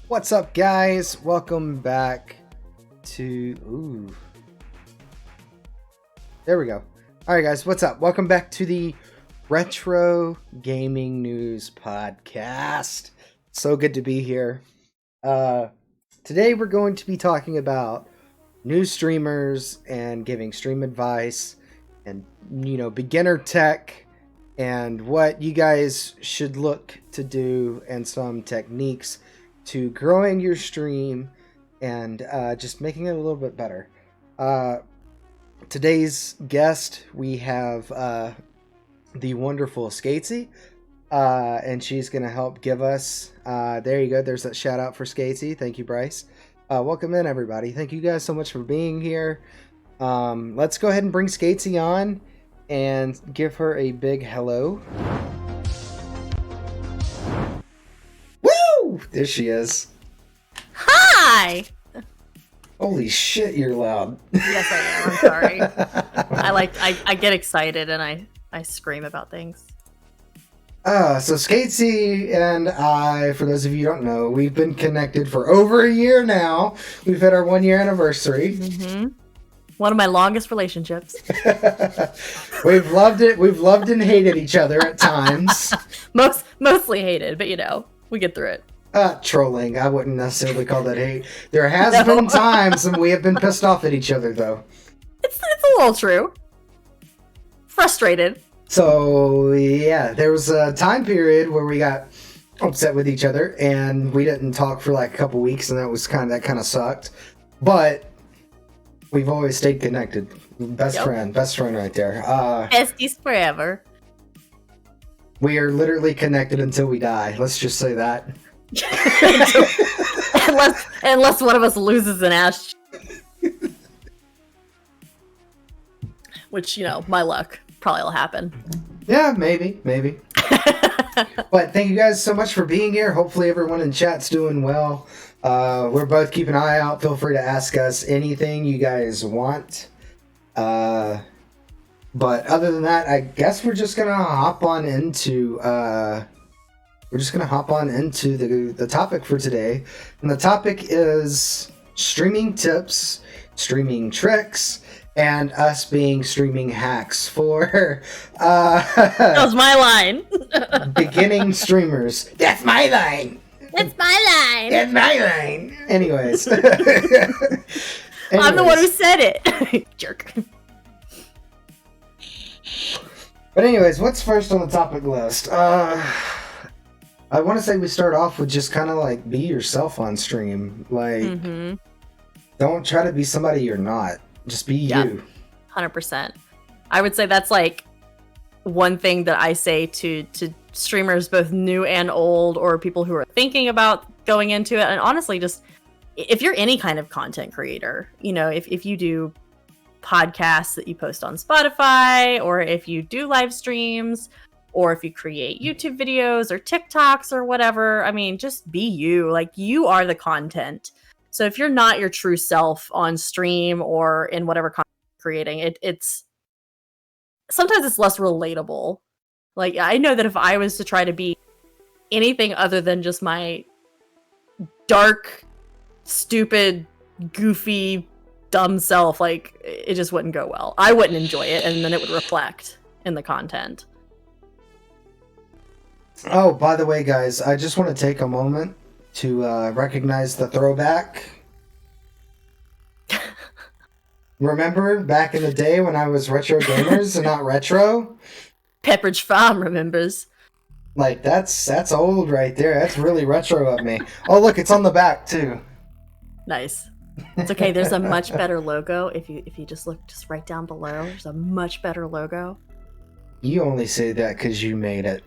What's up, guys? Welcome back to... Ooh. There we go. Alright, guys, what's up? Welcome back to the Retro Gaming News Podcast. So good to be here. Today we're going to be talking about new streamers and giving stream advice and, beginner tech and what you guys should look to do and some techniques to growing your stream and just making it a little bit better. Today's guest, we have the wonderful SK8C, and she's going to help give us, there you go, there's that shout out for SK8C. Thank you, Bryce. Welcome in, everybody. Thank you guys so much for being here. Let's go ahead and bring SK8C on and give her a big hello. Woo! There she is. Hi! Holy shit, you're loud. Yes, I am. I'm sorry. I get excited and I scream about things. So SK8C and I, for those of you who don't know, we've been connected for over a year now. We've hit our 1 year anniversary. Mm-hmm. One of my longest relationships. We've loved it. We've loved and hated each other at times. Mostly hated, but we get through it. Trolling. I wouldn't necessarily call that hate. There has been times when we have been pissed off at each other, though. It's a little true. Frustrated. So, yeah, there was a time period where we got upset with each other, and we didn't talk for like a couple weeks, and that kind of sucked. But we've always stayed connected. Best friend right there. Besties forever. We are literally connected until we die. Let's just say that. unless one of us loses an ass. Which, my luck. Probably will happen. Yeah, maybe. But thank you guys so much for being here. Hopefully everyone in chat's doing well. We're both keeping an eye out. Feel free to ask us anything you guys want. But other than that, I guess we're just gonna hop on into the topic for today. And the topic is streaming tips, streaming tricks, and us being streaming hacks for that was my line. beginning streamers. That's my line. It's my line. That's my line. Anyways. I'm the one who said it. Jerk. But anyways, what's first on the topic list? I want to say we start off with just kind of like be yourself on stream. Like, Don't try to be somebody you're not. Just be you. 100%. I would say that's like one thing that I say to streamers, both new and old, or people who are thinking about going into it. And honestly, just if you're any kind of content creator, if you do podcasts that you post on Spotify, or if you do live streams, or if you create YouTube videos or TikToks or whatever, I mean, just be you. Like, you are the content. So if you're not your true self on stream or in whatever content you're creating, it's sometimes it's less relatable. Like, I know that if I was to try to be anything other than just my dark, stupid, goofy, dumb self, like, it just wouldn't go well. I wouldn't enjoy it, and then it would reflect in the content. Oh, by the way, guys, I just want to take a moment to recognize the throwback. Remember back in the day when I was Retro Gamers and not Retro? Pepperidge Farm remembers. Like, that's old right there. That's really retro of me. Oh, look, it's on the back too. Nice. It's okay. There's a much better logo. If you just look just right down below, there's a much better logo. You only say that because you made it.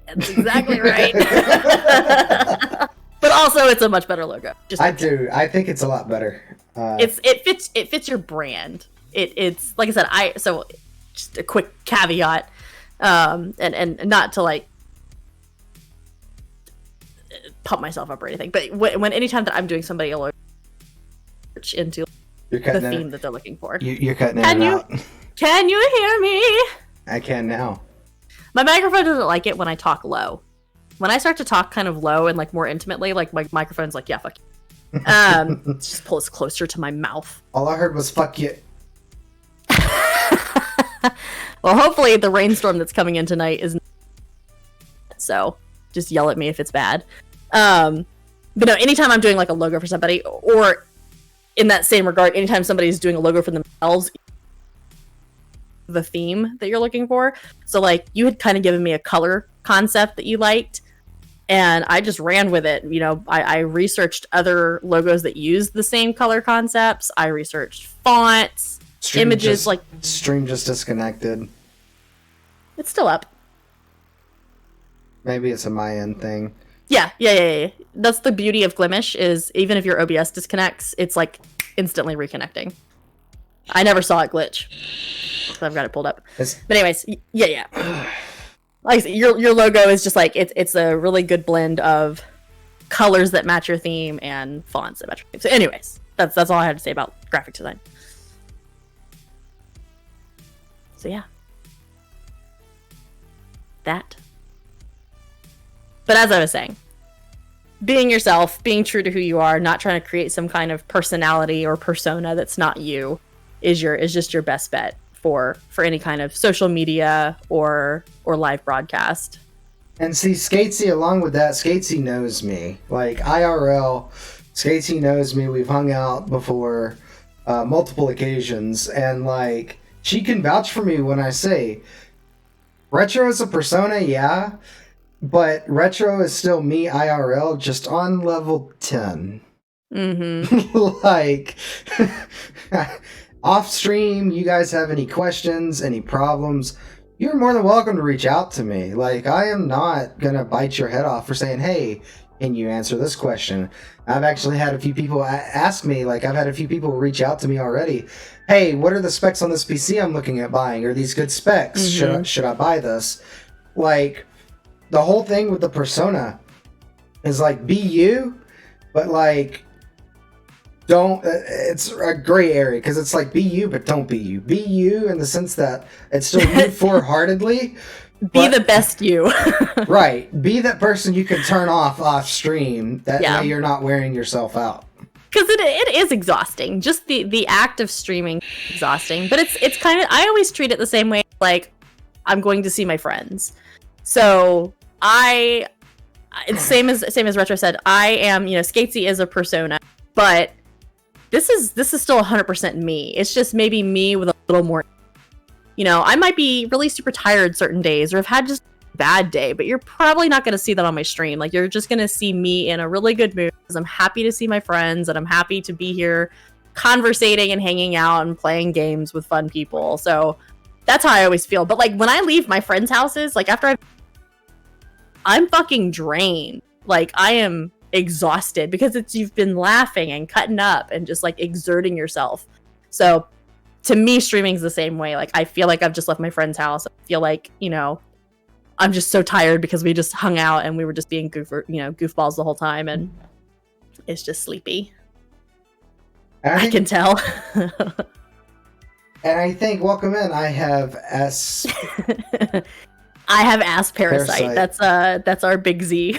That's exactly right. But also, it's a much better logo. I do. I think it's a lot better. It fits your brand. It's like I said. So just a quick caveat, and not to like pump myself up or anything, but when anytime that I'm doing somebody a into the theme that they're looking for, you're cutting it out. Can you hear me? I can now. My microphone doesn't like it when I talk low. when I start to talk kind of low and like more intimately, like my microphone's like, yeah, fuck you. Just pull this closer to my mouth. All I heard was fuck you. Well, hopefully the rainstorm that's coming in tonight is. So just yell at me if it's bad. But no, anytime I'm doing like a logo for somebody, or in that same regard, anytime somebody's doing a logo for themselves, the theme that you're looking for. So like you had kind of given me a color concept that you liked, and I just ran with it. You know, I researched other logos that use the same color concepts. I researched fonts, images. Like stream just disconnected. It's still up. Maybe it's a my end thing. Yeah. That's the beauty of Glimish, is even if your OBS disconnects, it's like instantly reconnecting. I never saw it glitch. So I've got it pulled up. But anyways, yeah. Like I said, your logo is just like it's a really good blend of colors that match your theme and fonts that match your theme. So anyways, that's all I had to say about graphic design. So yeah. That. But as I was saying, being yourself, being true to who you are, not trying to create some kind of personality or persona that's not you, is just your best bet for any kind of social media or live broadcast. And see, SK8C, along with that, SK8C knows me. Like IRL, SK8C knows me. We've hung out before, multiple occasions, and like she can vouch for me when I say Retro is a persona, yeah. But Retro is still me IRL, just on level 10. Mm-hmm. Like, off stream, you guys have any questions, any problems, you're more than welcome to reach out to me. Like, I am not going to bite your head off for saying, hey, can you answer this question? I've actually had a few people ask me, like, I've had a few people reach out to me already. Hey, what are the specs on this PC I'm looking at buying? Are these good specs? Mm-hmm. Should I buy this? Like, the whole thing with the persona is like, be you, but like, don't, it's a gray area, because it's like, be you, but don't be you. Be you in the sense that it's still you full-heartedly. Be the best you. Right. Be that person you can turn off stream. That way you're not wearing yourself out. Because it is exhausting. Just the act of streaming is exhausting. But it's kind of, I always treat it the same way, like I'm going to see my friends. So it's same as Retro said. I am, SK8C is a persona, but this is still 100% me. It's just maybe me with a little more. I might be really super tired certain days, or have had just a bad day, but you're probably not going to see that on my stream. Like, you're just going to see me in a really good mood, because I'm happy to see my friends, and I'm happy to be here conversating and hanging out and playing games with fun people. So that's how I always feel. But like, when I leave my friends' houses, like after I'm fucking drained. Like, I am exhausted, because you've been laughing and cutting up and just like exerting yourself. So to me, streaming's the same way. Like, I feel like I've just left my friend's house. I feel like, I'm just so tired because we just hung out and we were just being goofballs the whole time, and it's just sleepy. I can tell. And I think, welcome in, I have I have ass parasite. That's our big Z.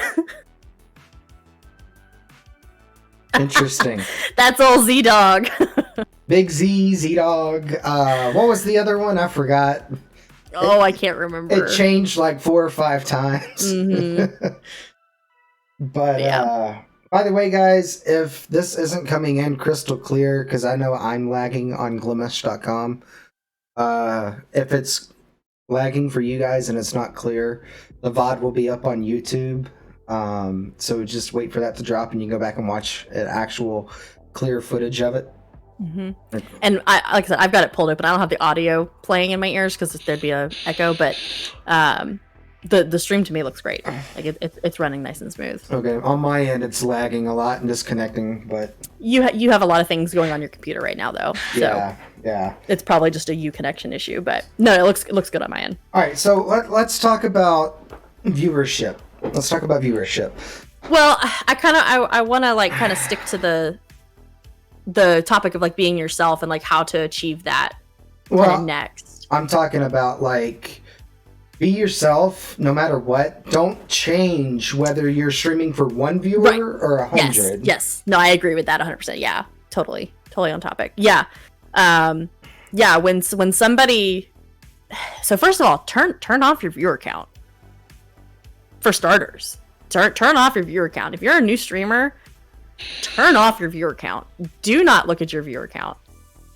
Interesting. That's old Z dog. Big Z dog. What was the other one? I forgot. I can't remember. It changed like 4 or 5 times. Mm-hmm. But by the way, guys, if this isn't coming in crystal clear, because I know I'm lagging on glimish.com, if it's lagging for you guys and it's not clear, the VOD will be up on YouTube. So just wait for that to drop, and you can go back and watch an actual clear footage of it. Mm-hmm. And like I said, I've got it pulled open. I don't have the audio playing in my ears because there'd be a echo, but the stream to me looks great. Like it's running nice and smooth. Okay, on my end it's lagging a lot and disconnecting, but you have a lot of things going on your computer right now, though. So yeah. It's probably just a U connection issue, but no, it looks good on my end. All right, so let's talk about viewership. Well, I want to like kind of stick to the topic of like being yourself and like how to achieve that next. I'm talking about like be yourself no matter what. Don't change whether you're streaming for one viewer or 100. Yes. No, I agree with that 100%. Yeah, totally on topic. Yeah. Yeah, when somebody, so first of all, turn off your viewer count. For starters, turn off your viewer count. If you're a new streamer, turn off your viewer count. Do not look at your viewer count.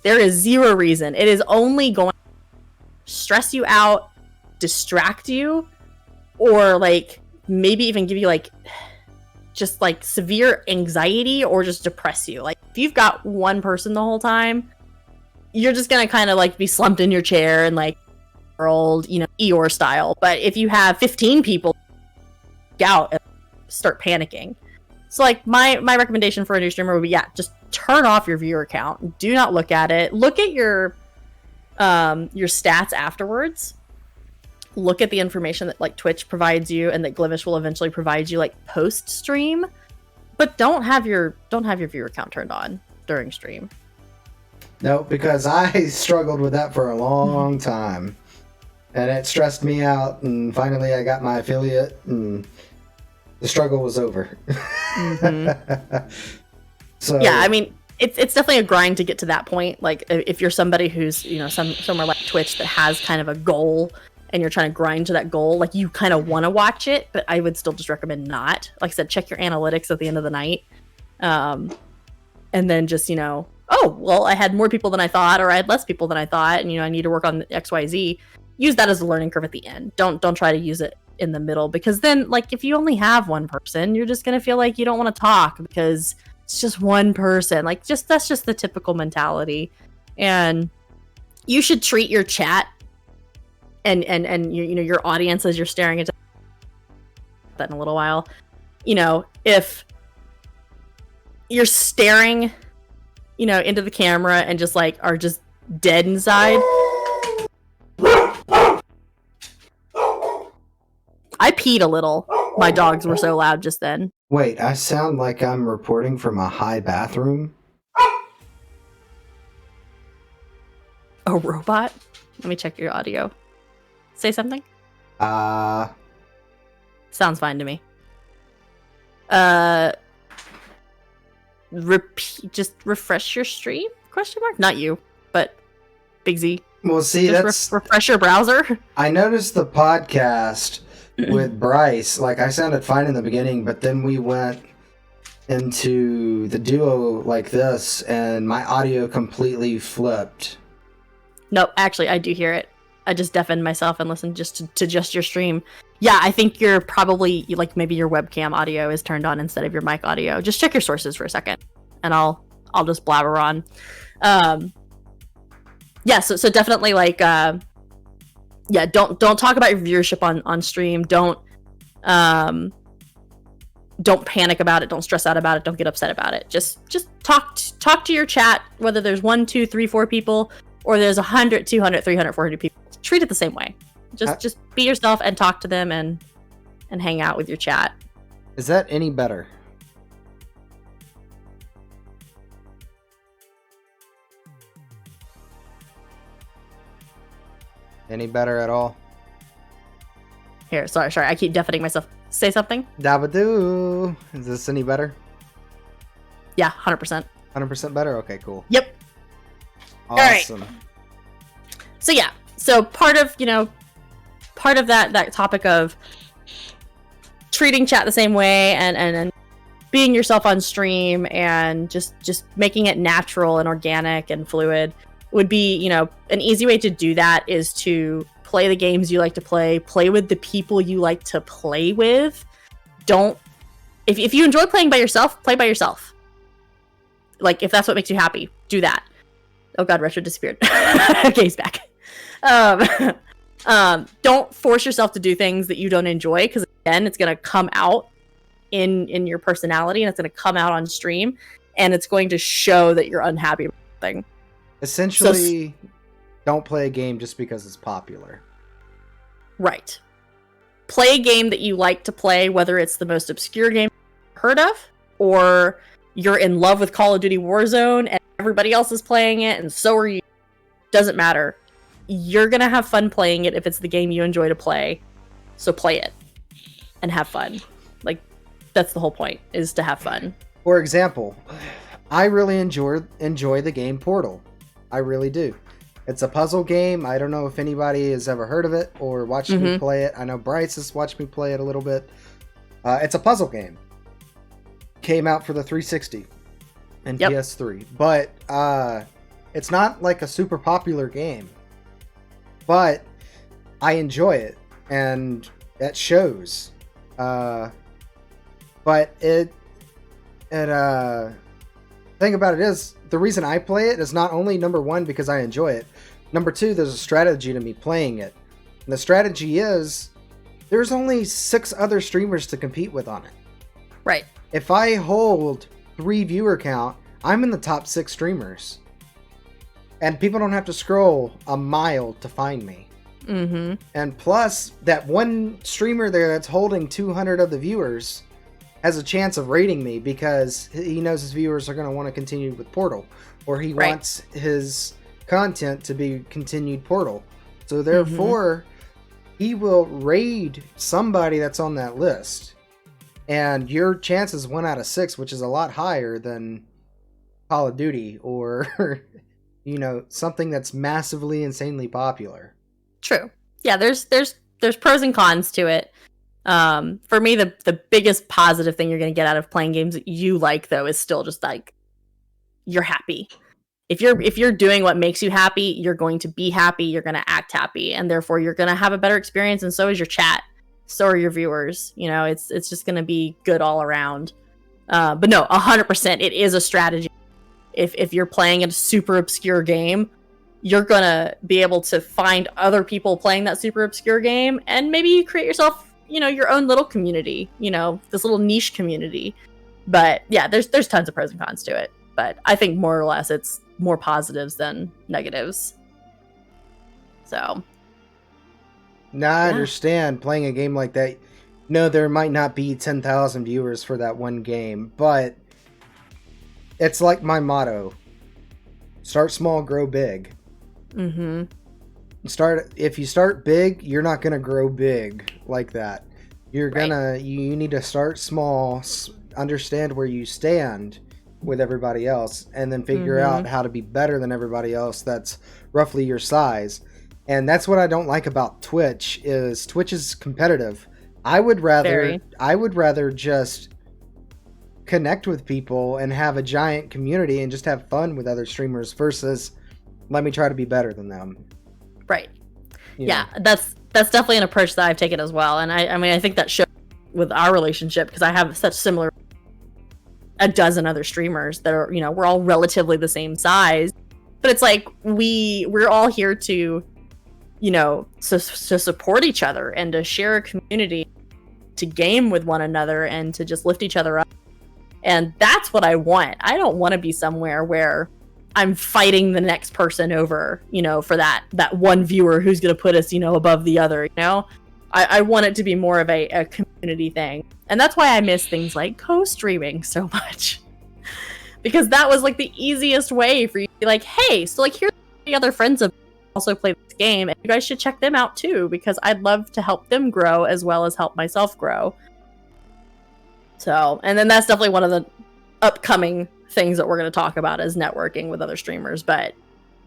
There is zero reason. It is only going to stress you out, distract you, or like maybe even give you like just like severe anxiety or just depress you. Like if you've got one person the whole time, you're just gonna kind of like be slumped in your chair and like old, Eeyore style. But if you have 15 people out and start panicking. So like my recommendation for a new streamer would be, just turn off your viewer count. Do not look at it. Look at your stats afterwards. Look at the information that like Twitch provides you and that Glivish will eventually provide you like post stream. But don't have your viewer count turned on during stream. No, because I struggled with that for a long time. And it stressed me out, and finally I got my affiliate, and the struggle was over. Mm-hmm. So yeah, I mean, it's definitely a grind to get to that point. Like if you're somebody who's somewhere like Twitch that has kind of a goal, and you're trying to grind to that goal, like you kind of want to watch it, but I would still just recommend not. Like I said, check your analytics at the end of the night, and then just oh well, I had more people than I thought, or I had less people than I thought, and I need to work on XYZ. Use that as a learning curve at the end. Don't try to use it in the middle, because then like if you only have one person, you're just gonna feel like you don't want to talk because it's just one person. Like that's just the typical mentality. And you should treat your chat and your audience as you're staring into that in a little while. If you're staring into the camera and just like are just dead inside. I peed a little. My dogs were so loud just then. Wait, I sound like I'm reporting from a high bathroom? A robot? Let me check your audio. Say something? Sounds fine to me. Repeat, just refresh your stream? Question mark? Not you, but Big Z. Well, see, just that's... refresh your browser? I noticed the podcast with Bryce, like I sounded fine in the beginning, but then we went into the duo like this, and my audio completely flipped. No, actually, I do hear it. I just deafened myself and listened just to just your stream. Yeah, I think you're probably, like, maybe your webcam audio is turned on instead of your mic audio. Just check your sources for a second, and I'll just blabber on. Yeah, so definitely, like, don't talk about your viewership on stream. Don't panic about it. Don't stress out about it. Don't get upset about it. Just talk to your chat, whether there's 1, 2, 3, 4 people, or there's 100, 200, 300, 400 people. Treat it the same way. Just be yourself and talk to them and hang out with your chat. Is that any better? Any better at all? Here, sorry, I keep deafening myself. Say something. Dabadoo. Is this any better? Yeah, 100%. 100% better? Okay, cool. Yep. Awesome. All right. So yeah, so part of that topic of treating chat the same way and being yourself on stream and just making it natural and organic and fluid would be, an easy way to do that is to play the games you like to play with the people you like to play with. If you enjoy playing by yourself, play by yourself. Like, if that's what makes you happy, do that. Oh god, Retro disappeared. Okay, he's back. Don't force yourself to do things that you don't enjoy, because again, it's going to come out in your personality, and it's going to come out on stream, and it's going to show that you're unhappy with something. Essentially, don't play a game just because it's popular. Right. Play a game that you like to play, whether it's the most obscure game you've heard of, or you're in love with Call of Duty Warzone and everybody else is playing it and so are you. Doesn't matter. you're gonna have fun playing it if it's the game you enjoy to play. So play it and have fun. Like, that's the whole point, is to have fun. For example, I really enjoy the game Portal. I really do. It's a puzzle game. I don't know if anybody has ever heard of it or watched me play it. I know Bryce has watched me play it a little bit. It's a puzzle game. Came out for the 360 and PS3. But it's not like a super popular game. But I enjoy it. And it shows. But thing about it is, the reason I play it is not only, number one, because I enjoy it. Number two, there's a strategy to me playing it. And the strategy is, there's only 6 other streamers to compete with on it. Right. If I hold 3 viewer count, I'm in the top 6 streamers. And people don't have to scroll a mile to find me. Mm-hmm. And plus, that one streamer there that's holding 200 of the viewers has a chance of rating me because he knows his viewers are going to want to continue with Portal, or he wants his content to be continued Portal. So therefore, he will raid somebody that's on that list. And your chances 1 out of 6, which is a lot higher than Call of Duty or, something that's massively, insanely popular. True. Yeah, there's pros and cons to it. For me, the biggest positive thing you're going to get out of playing games that you like, though, is still just like, you're happy. If you're doing what makes you happy, you're going to be happy, you're going to act happy, and therefore you're going to have a better experience, and so is your chat, so are your viewers. It's just going to be good all around. But no, 100%, it is a strategy. If you're playing a super obscure game, you're going to be able to find other people playing that super obscure game, and maybe you create yourself, your own little community, this little niche community. But yeah, there's tons of pros and cons to it. But I think more or less it's more positives than negatives. So. Now I understand playing a game like that. No, there might not be 10,000 viewers for that one game, but it's like my motto. Start small, grow big. Mm-hmm. If you start big, you're not going to grow big like that. You need to start small, understand where you stand with everybody else, and then figure out how to be better than everybody else that's roughly your size. And that's what I don't like about Twitch is competitive. I would rather just connect with people and have a giant community and just have fun with other streamers versus let me try to be better than them. Right. Yeah, that's definitely an approach that I've taken as well. And I think that shows with our relationship, because I have such similar a dozen other streamers that are, we're all relatively the same size, but it's like we're all here to, to support each other and to share a community, to game with one another and to just lift each other up. And that's what I want. I don't want to be somewhere where I'm fighting the next person over, for that one viewer who's going to put us, above the other, I want it to be more of a community thing. And that's why I miss things like co-streaming so much. Because that was like the easiest way for you to be like, hey, so like here's the other friends of also play this game, and you guys should check them out too, because I'd love to help them grow as well as help myself grow. So, and then that's definitely one of the upcoming things that we're going to talk about is networking with other streamers. But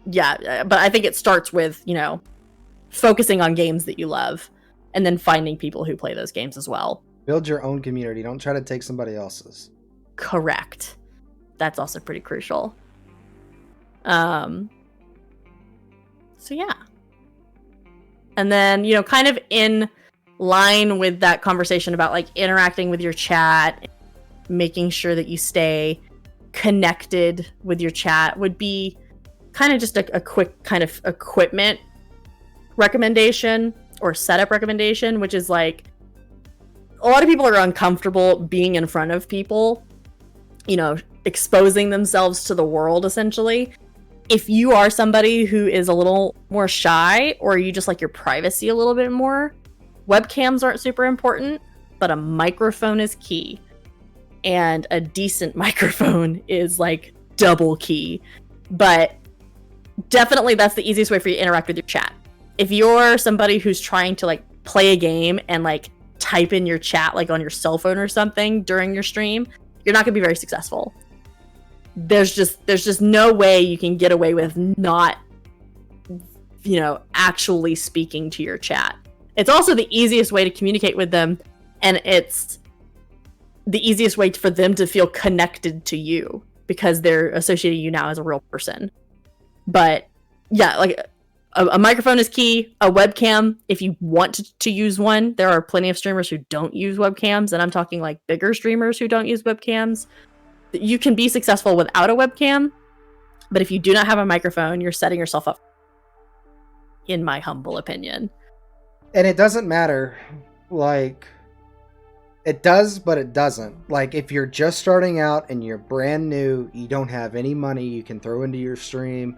yeah, but I think it starts with, focusing on games that you love and then finding people who play those games as well. Build your own community. Don't try to take somebody else's. Correct. That's also pretty crucial. So yeah. And then, kind of in line with that conversation about like interacting with your chat, making sure that you stay connected with your chat would be kind of just a quick kind of equipment recommendation or setup recommendation, which is like a lot of people are uncomfortable being in front of people, exposing themselves to the world essentially. If you are somebody who is a little more shy or you just like your privacy a little bit more, webcams aren't super important, but a microphone is key. And a decent microphone is like double key. But definitely that's the easiest way for you to interact with your chat. If you're somebody who's trying to like play a game and like type in your chat like on your cell phone or something during your stream, you're not going to be very successful. There's just no way you can get away with not, actually speaking to your chat. It's also the easiest way to communicate with them, and it's the easiest way for them to feel connected to you because they're associating you now as a real person. But yeah, like a microphone is key. A webcam, if you want to use one, there are plenty of streamers who don't use webcams, and I'm talking like bigger streamers who don't use webcams. You can be successful without a webcam, but if you do not have a microphone, you're setting yourself up, in my humble opinion. And it doesn't matter, like, it does, but it doesn't. Like, if you're just starting out and you're brand new, you don't have any money you can throw into your stream,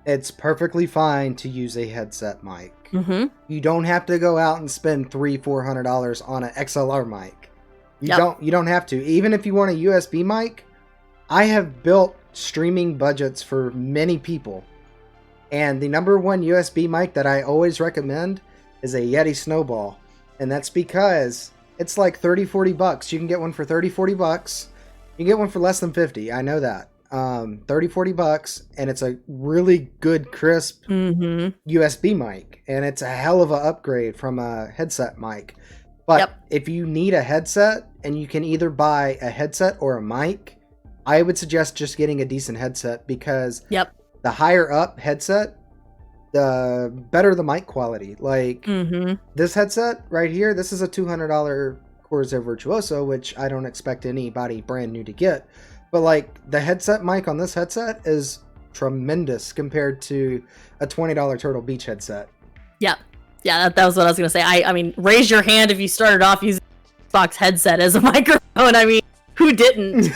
it's perfectly fine to use a headset mic. Mm-hmm. You don't have to go out and spend $300-$400 on an XLR mic. You don't have to. Even if you want a USB mic, I have built streaming budgets for many people. And the number one USB mic that I always recommend is a Yeti Snowball. And that's because it's like $30-$40. You can get one for $30-$40. You can get one for less than $50. I know that. $30-$40, and it's a really good, crisp USB mic. And it's a hell of an upgrade from a headset mic. But if you need a headset, and you can either buy a headset or a mic, I would suggest just getting a decent headset, because the higher up headset, the better the mic quality. Like, this headset right here, this is a $200 Corsair Virtuoso, which I don't expect anybody brand new to get. But, like, the headset mic on this headset is tremendous compared to a $20 Turtle Beach headset. Yeah, that was what I was going to say. I mean, raise your hand if you started off using Xbox headset as a microphone. I mean, who didn't?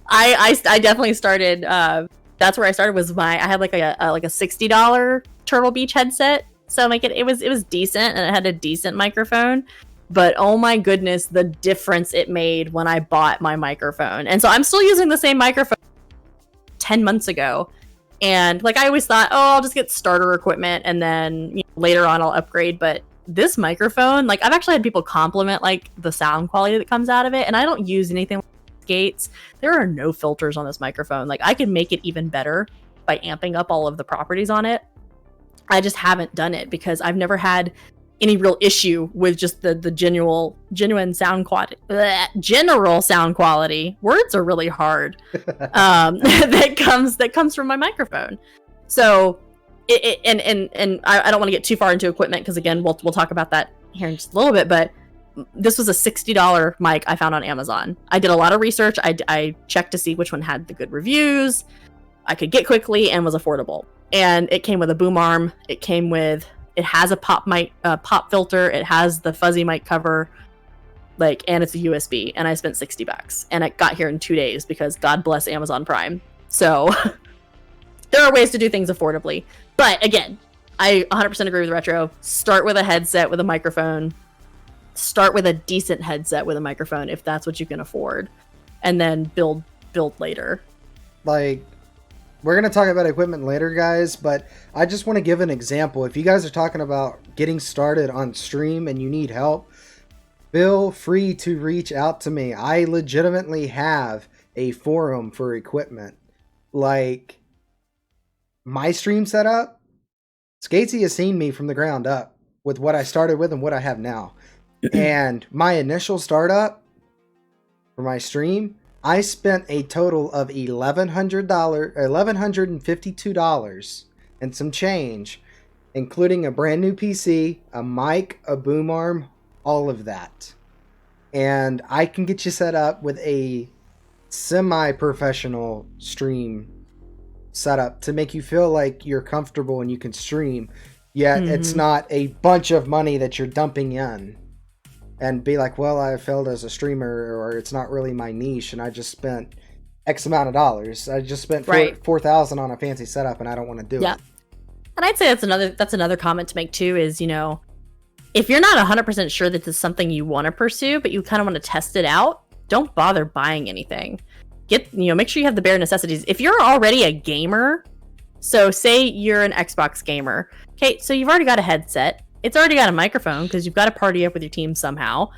I definitely started. That's where I started. I had like a $60 Turtle Beach headset, so like it was decent, and it had a decent microphone. But oh my goodness, the difference it made when I bought my microphone. And so I'm still using the same microphone 10 months ago. And like I always thought, I'll just get starter equipment and then later on I'll upgrade. But this microphone, like I've actually had people compliment like the sound quality that comes out of it. And I don't use anything like gates. There are no filters on this microphone. Like I can make it even better by amping up all of the properties on it. I just haven't done it because I've never had any real issue with just the genuine sound quality. General sound quality. Words are really hard. That comes from my microphone. So and I don't want to get too far into equipment because again we'll talk about that here in just a little bit. But this was a $60 mic I found on Amazon. I did a lot of research. I checked to see which one had the good reviews, I could get quickly, and was affordable. And it came with a boom arm. It has a pop mic, pop filter. It has the fuzzy mic cover, and it's a USB. And I spent $60, and it got here in 2 days because God bless Amazon Prime. So there are ways to do things affordably. But again, I 100% agree with Retro. Start with a headset with a microphone. Start with a decent headset with a microphone if that's what you can afford, and then build later. We're going to talk about equipment later, guys, but I just want to give an example. If you guys are talking about getting started on stream and you need help, feel free to reach out to me. I legitimately have a forum for equipment. Like, my stream setup, SK8C has seen me from the ground up with what I started with and what I have now. And my initial startup for my stream, I spent a total of $1,152 and some change, including a brand new PC, a mic, a boom arm, all of that. And I can get you set up with a semi-professional stream setup to make you feel like you're comfortable and you can stream, yet it's not a bunch of money that you're dumping in. And be like, well, I failed as a streamer, or it's not really my niche, and I just spent X amount of dollars. I just spent $4,000 on a fancy setup, and I don't want to do it. And I'd say that's another comment to make too. Is if you're not 100% sure that this is something you want to pursue, but you kind of want to test it out, don't bother buying anything. make sure you have the bare necessities. If you're already a gamer, so say you're an Xbox gamer, okay, so you've already got a headset. It's already got a microphone because you've got to party up with your team somehow.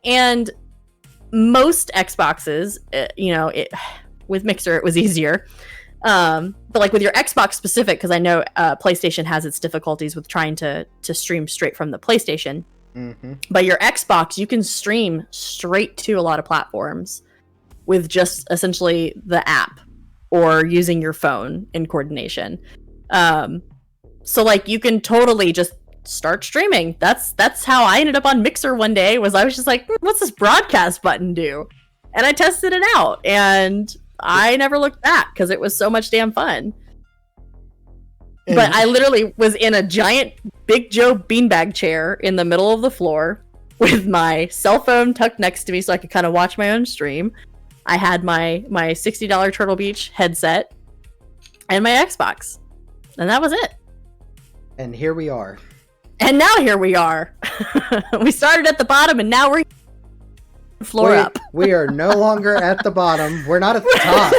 And most Xboxes, with Mixer, it was easier. But like with your Xbox specific, because I know PlayStation has its difficulties with trying to stream straight from the PlayStation. Mm-hmm. But your Xbox, you can stream straight to a lot of platforms with just essentially the app or using your phone in coordination. So like you can totally just start streaming. That's how I ended up on Mixer one day. I was just like, what's this broadcast button do? And I tested it out, and I never looked back because it was so much damn fun. But I literally was in a giant Big Joe beanbag chair in the middle of the floor with my cell phone tucked next to me so I could kind of watch my own stream. I had my $60 Turtle Beach headset and my Xbox. And that was it. And here we are. And now here we are. We started at the bottom and now we're up. We are no longer at the bottom. We're not at the top.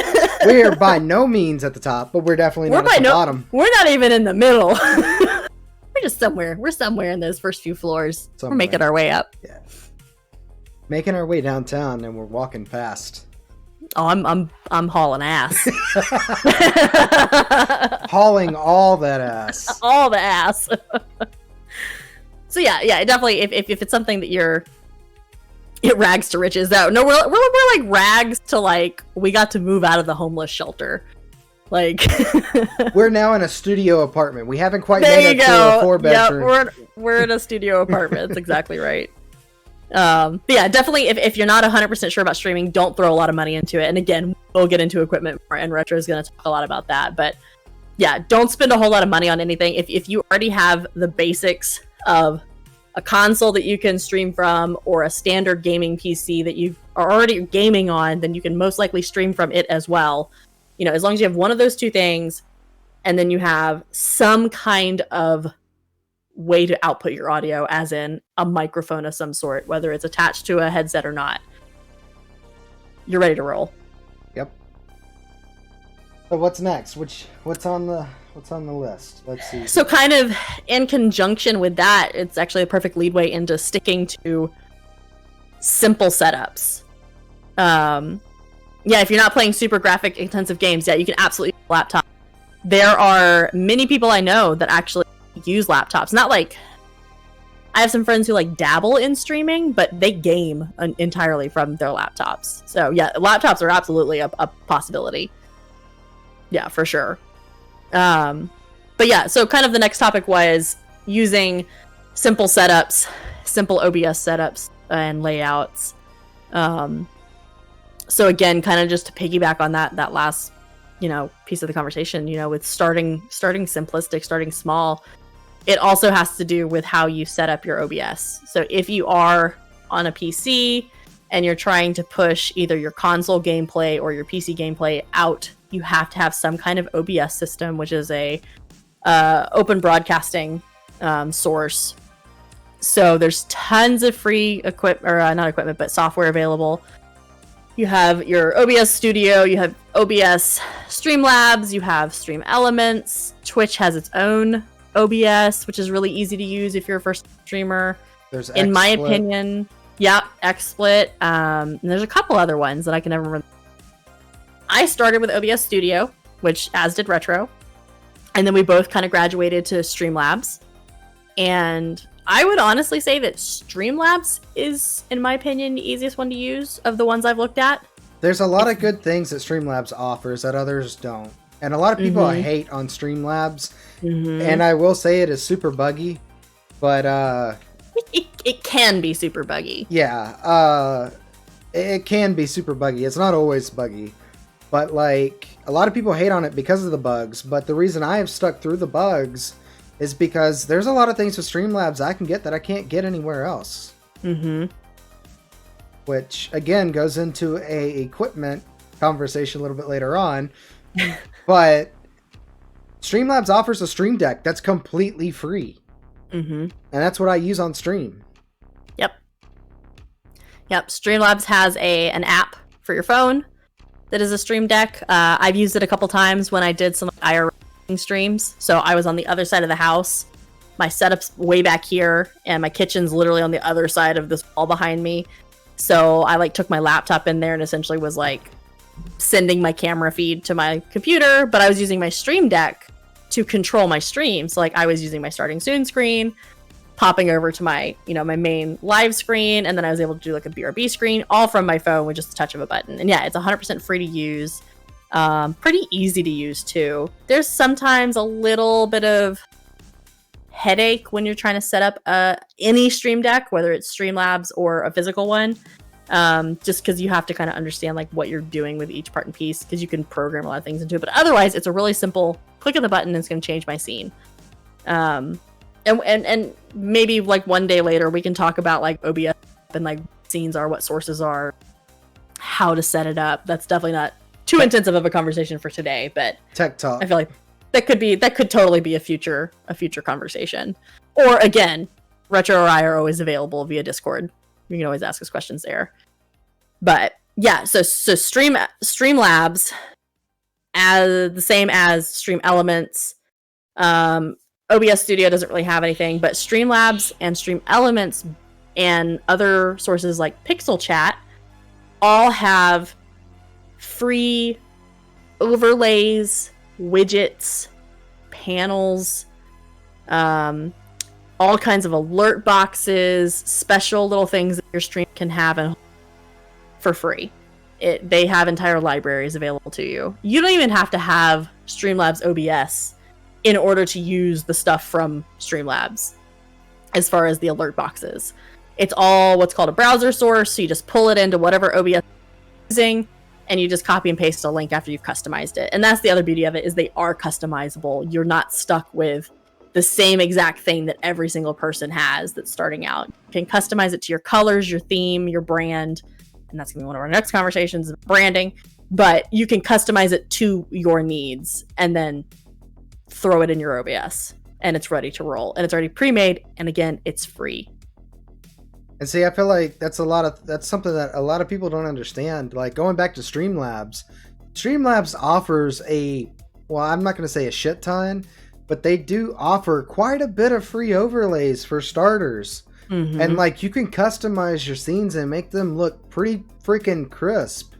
We are by no means at the top, but we're definitely not at the bottom. We're not even in the middle. We're just somewhere. We're somewhere in those first few floors. Somewhere. We're making our way up. Yeah. Making our way downtown, and we're walking fast. Oh, I'm hauling ass. Hauling all that ass. All the ass. So yeah, definitely. If it's something that it rags to riches. Though no, we're like rags to like we got to move out of the homeless shelter. Like we're now in a studio apartment. We haven't quite made it to a 4-bedroom. Yep, we're in a studio apartment. That's exactly right. But yeah, definitely if you're not 100% sure about streaming, don't throw a lot of money into it. And again, we'll get into equipment more, and Retro is going to talk a lot about that. But yeah, don't spend a whole lot of money on anything. If you already have the basics of a console that you can stream from or a standard gaming PC that you are already gaming on, then you can most likely stream from it as well. As long as you have one of those two things, and then you have some kind of way to output your audio, as in a microphone of some sort, whether it's attached to a headset or not, you're ready to roll. Yep. So what's next? What's on the list? Let's see. So kind of in conjunction with that, it's actually a perfect leadway into sticking to simple setups. Yeah, if you're not playing super graphic intensive games, yeah, you can absolutely use a laptop. There are many people I know that actually use laptops. Not like I have some friends who like dabble in streaming, but they game entirely from their laptops. So yeah, laptops are absolutely a possibility. Yeah, for sure. But yeah, so kind of the next topic was using simple setups, simple OBS setups and layouts. So again, kind of just to piggyback on that last, piece of the conversation, with starting simplistic, starting small, it also has to do with how you set up your OBS. So if you are on a PC and you're trying to push either your console gameplay or your PC gameplay out, you have to have some kind of OBS system, which is a open broadcasting source. So there's tons of free software available. You have your OBS Studio, you have OBS Streamlabs, you have Stream Elements. Twitch has its own OBS, which is really easy to use if you're a first streamer. There's in my opinion, yeah, XSplit. And there's a couple other ones that I can never remember. I started with OBS Studio, which as did Retro, and then we both kind of graduated to Streamlabs. And I would honestly say that Streamlabs is, in my opinion, the easiest one to use of the ones I've looked at. There's a lot of good things that Streamlabs offers that others don't. And a lot of people hate on Streamlabs. Mm-hmm. And I will say it is super buggy. But it can be super buggy. Yeah. It can be super buggy. It's not always buggy. But like a lot of people hate on it because of the bugs. But the reason I have stuck through the bugs is because there's a lot of things with Streamlabs I can get that I can't get anywhere else. Mm-hmm. Which, again, goes into a equipment conversation a little bit later on. But Streamlabs offers a Stream Deck that's completely free. Mm-hmm. And that's what I use on stream. Yep. Streamlabs has an app for your phone. that is a Stream Deck. I've used it a couple times when I did some IRL streams. So I was on the other side of the house. My setup's way back here, and my kitchen's literally on the other side of this wall behind me. So I like took my laptop in there and essentially was like sending my camera feed to my computer, but I was using my Stream Deck to control my stream. So like I was using my starting soon screen, popping over to my, my main live screen, and then I was able to do like a BRB screen all from my phone with just a touch of a button. And yeah, it's 100% free to use. Pretty easy to use too. There's sometimes a little bit of headache when you're trying to set up any Stream Deck, whether it's Streamlabs or a physical one, just because you have to kind of understand like what you're doing with each part and piece, because you can program a lot of things into it. But otherwise, it's a really simple click of the button and it's going to change my scene. And maybe like one day later we can talk about like OBS and like what scenes are, what sources are, how to set it up. That's definitely not too intensive of a conversation for today, but tech talk. I feel like that could totally be a future conversation. Or again, Retro or I are always available via Discord. You can always ask us questions there. But yeah, so Streamlabs, as the same as Stream Elements. OBS Studio doesn't really have anything, but Streamlabs and Stream Elements and other sources like Pixel Chat all have free overlays, widgets, panels, all kinds of alert boxes, special little things that your stream can have and for free. They have entire libraries available to you. You don't even have to have Streamlabs OBS in order to use the stuff from Streamlabs as far as the alert boxes. It's all what's called a browser source, so you just pull it into whatever OBS you're using, and you just copy and paste a link after you've customized it. And that's the other beauty of it, is they are customizable. You're not stuck with the same exact thing that every single person has that's starting out. You can customize it to your colors, your theme, your brand, and that's going to be one of our next conversations, branding. But you can customize it to your needs and then throw it in your OBS, and it's ready to roll. And it's already pre-made, and again, it's free. And see, I feel like that's something that a lot of people don't understand. Like, going back to Streamlabs offers I'm not going to say a shit ton, but they do offer quite a bit of free overlays for starters. Mm-hmm. And like, you can customize your scenes and make them look pretty freaking crisp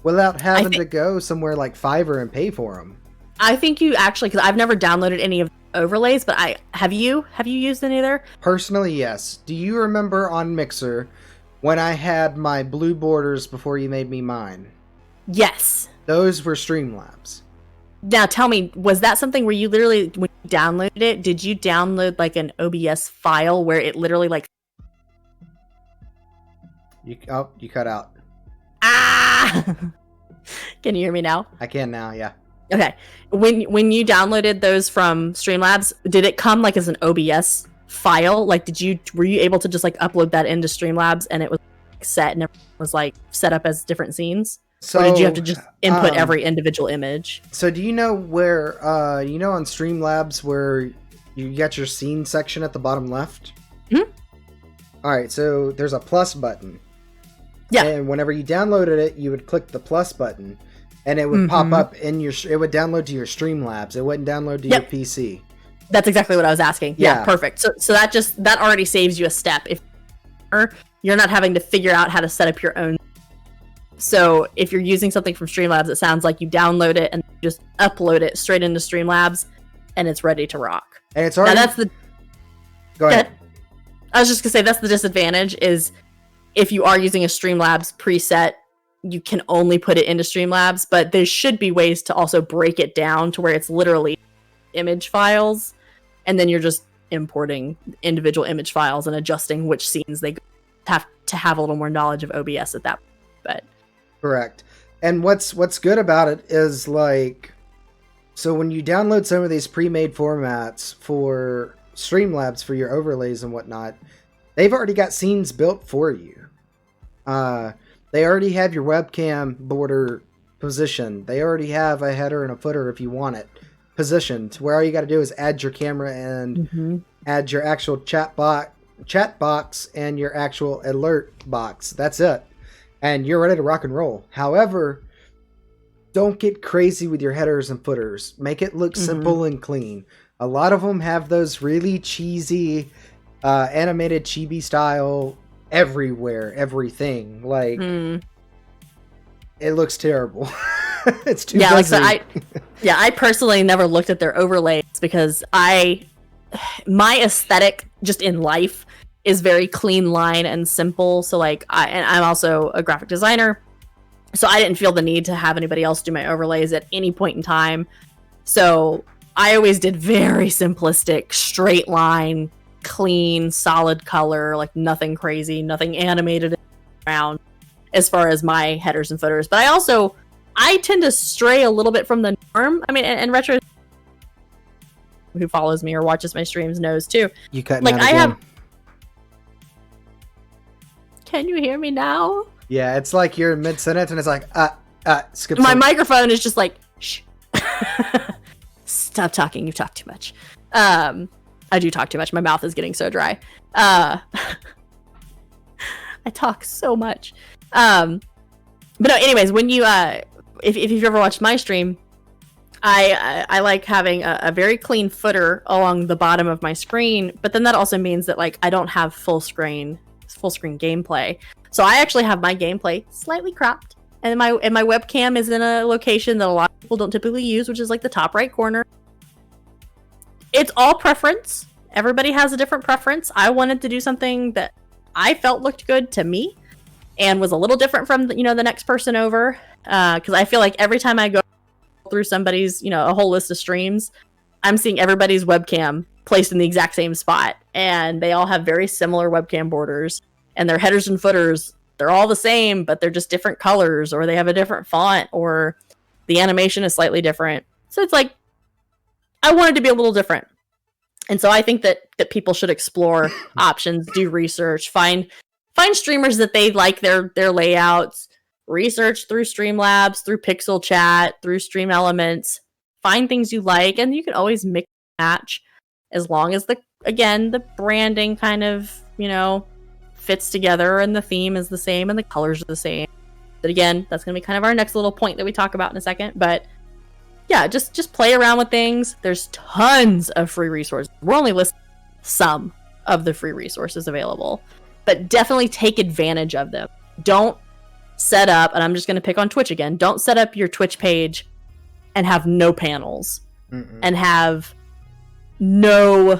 without having to go somewhere like Fiverr and pay for them. I think you actually, because I've never downloaded any of the overlays, but have you used any there? Personally, yes. Do you remember on Mixer when I had my blue borders before you made me mine? Yes. Those were Streamlabs. Now tell me, was that something where you literally, when you downloaded it, did you download like an OBS file where it literally like... You cut out. Ah! Can you hear me now? I can now, yeah. Okay. When you downloaded those from Streamlabs, did it come like as an OBS file? Like, were you able to just like upload that into Streamlabs and it was set and it was like set up as different scenes? So, or did you have to just input every individual image? So do you know where, on Streamlabs where you got your scene section at the bottom left? Mm-hmm. All right, so there's a plus button. Yeah. And whenever you downloaded it, you would click the plus button, and it would pop up it would download to your Streamlabs. It wouldn't download to your PC. That's exactly what I was asking. Yeah, perfect. So that already saves you a step. If you're not having to figure out how to set up your own. So if you're using something from Streamlabs, it sounds like you download it and just upload it straight into Streamlabs, and it's ready to rock. And it's already... Now that's the... Go ahead. I was just going to say, that's the disadvantage, is if you are using a Streamlabs preset, you can only put it into Streamlabs, but there should be ways to also break it down to where it's literally image files, and then you're just importing individual image files and adjusting which scenes they have to have a little more knowledge of OBS at that point. But correct. And what's good about it is, like, so when you download some of these pre-made formats for Streamlabs for your overlays and whatnot, they've already got scenes built for you. They already have your webcam border positioned. They already have a header and a footer if you want it positioned, where all you got to do is add your camera and add your actual chat box and your actual alert box. That's it. And you're ready to rock and roll. However, don't get crazy with your headers and footers. Make it look simple and clean. A lot of them have those really cheesy, animated chibi style everywhere, everything. Like, it looks terrible. It's too busy. I personally never looked at their overlays because my aesthetic just in life is very clean line and simple. So like, I'm also a graphic designer. So I didn't feel the need to have anybody else do my overlays at any point in time. So I always did very simplistic, straight line, clean, solid color, like nothing crazy, nothing animated around as far as my headers and footers. But I tend to stray a little bit from the norm. I mean, and Retro, who follows me or watches my streams, knows too. You cut like out I again. have. Can you hear me now? Yeah, it's like you're in mid-sentence and it's like, skip. My microphone is just like, shh. Stop talking. You talk too much. I do talk too much. My mouth is getting so dry. I talk so much. But no, anyways, when you, if you've ever watched my stream, I like having a very clean footer along the bottom of my screen, but then that also means that like I don't have full screen gameplay. So I actually have my gameplay slightly cropped, and my webcam is in a location that a lot of people don't typically use, which is like the top right corner. It's all preference. Everybody has a different preference. I wanted to do something that I felt looked good to me and was a little different from the next person over, because I feel like every time I go through somebody's a whole list of streams, I'm seeing everybody's webcam placed in the exact same spot, and they all have very similar webcam borders, and their headers and footers, they're all the same, but they're just different colors, or they have a different font, or the animation is slightly different. So it's like, I wanted to be a little different. And so I think that people should explore options, do research, find streamers that they like their layouts, research through Streamlabs, through Pixel Chat, through Stream Elements, find things you like, and you can always mix and match as long as the branding kind of, fits together and the theme is the same and the colors are the same. But again, that's going to be kind of our next little point that we talk about in a second. But yeah, just play around with things. There's tons of free resources. We're only listing some of the free resources available, but definitely take advantage of them. Don't set up, and I'm just going to pick on Twitch again, don't set up your Twitch page and have no panels and have no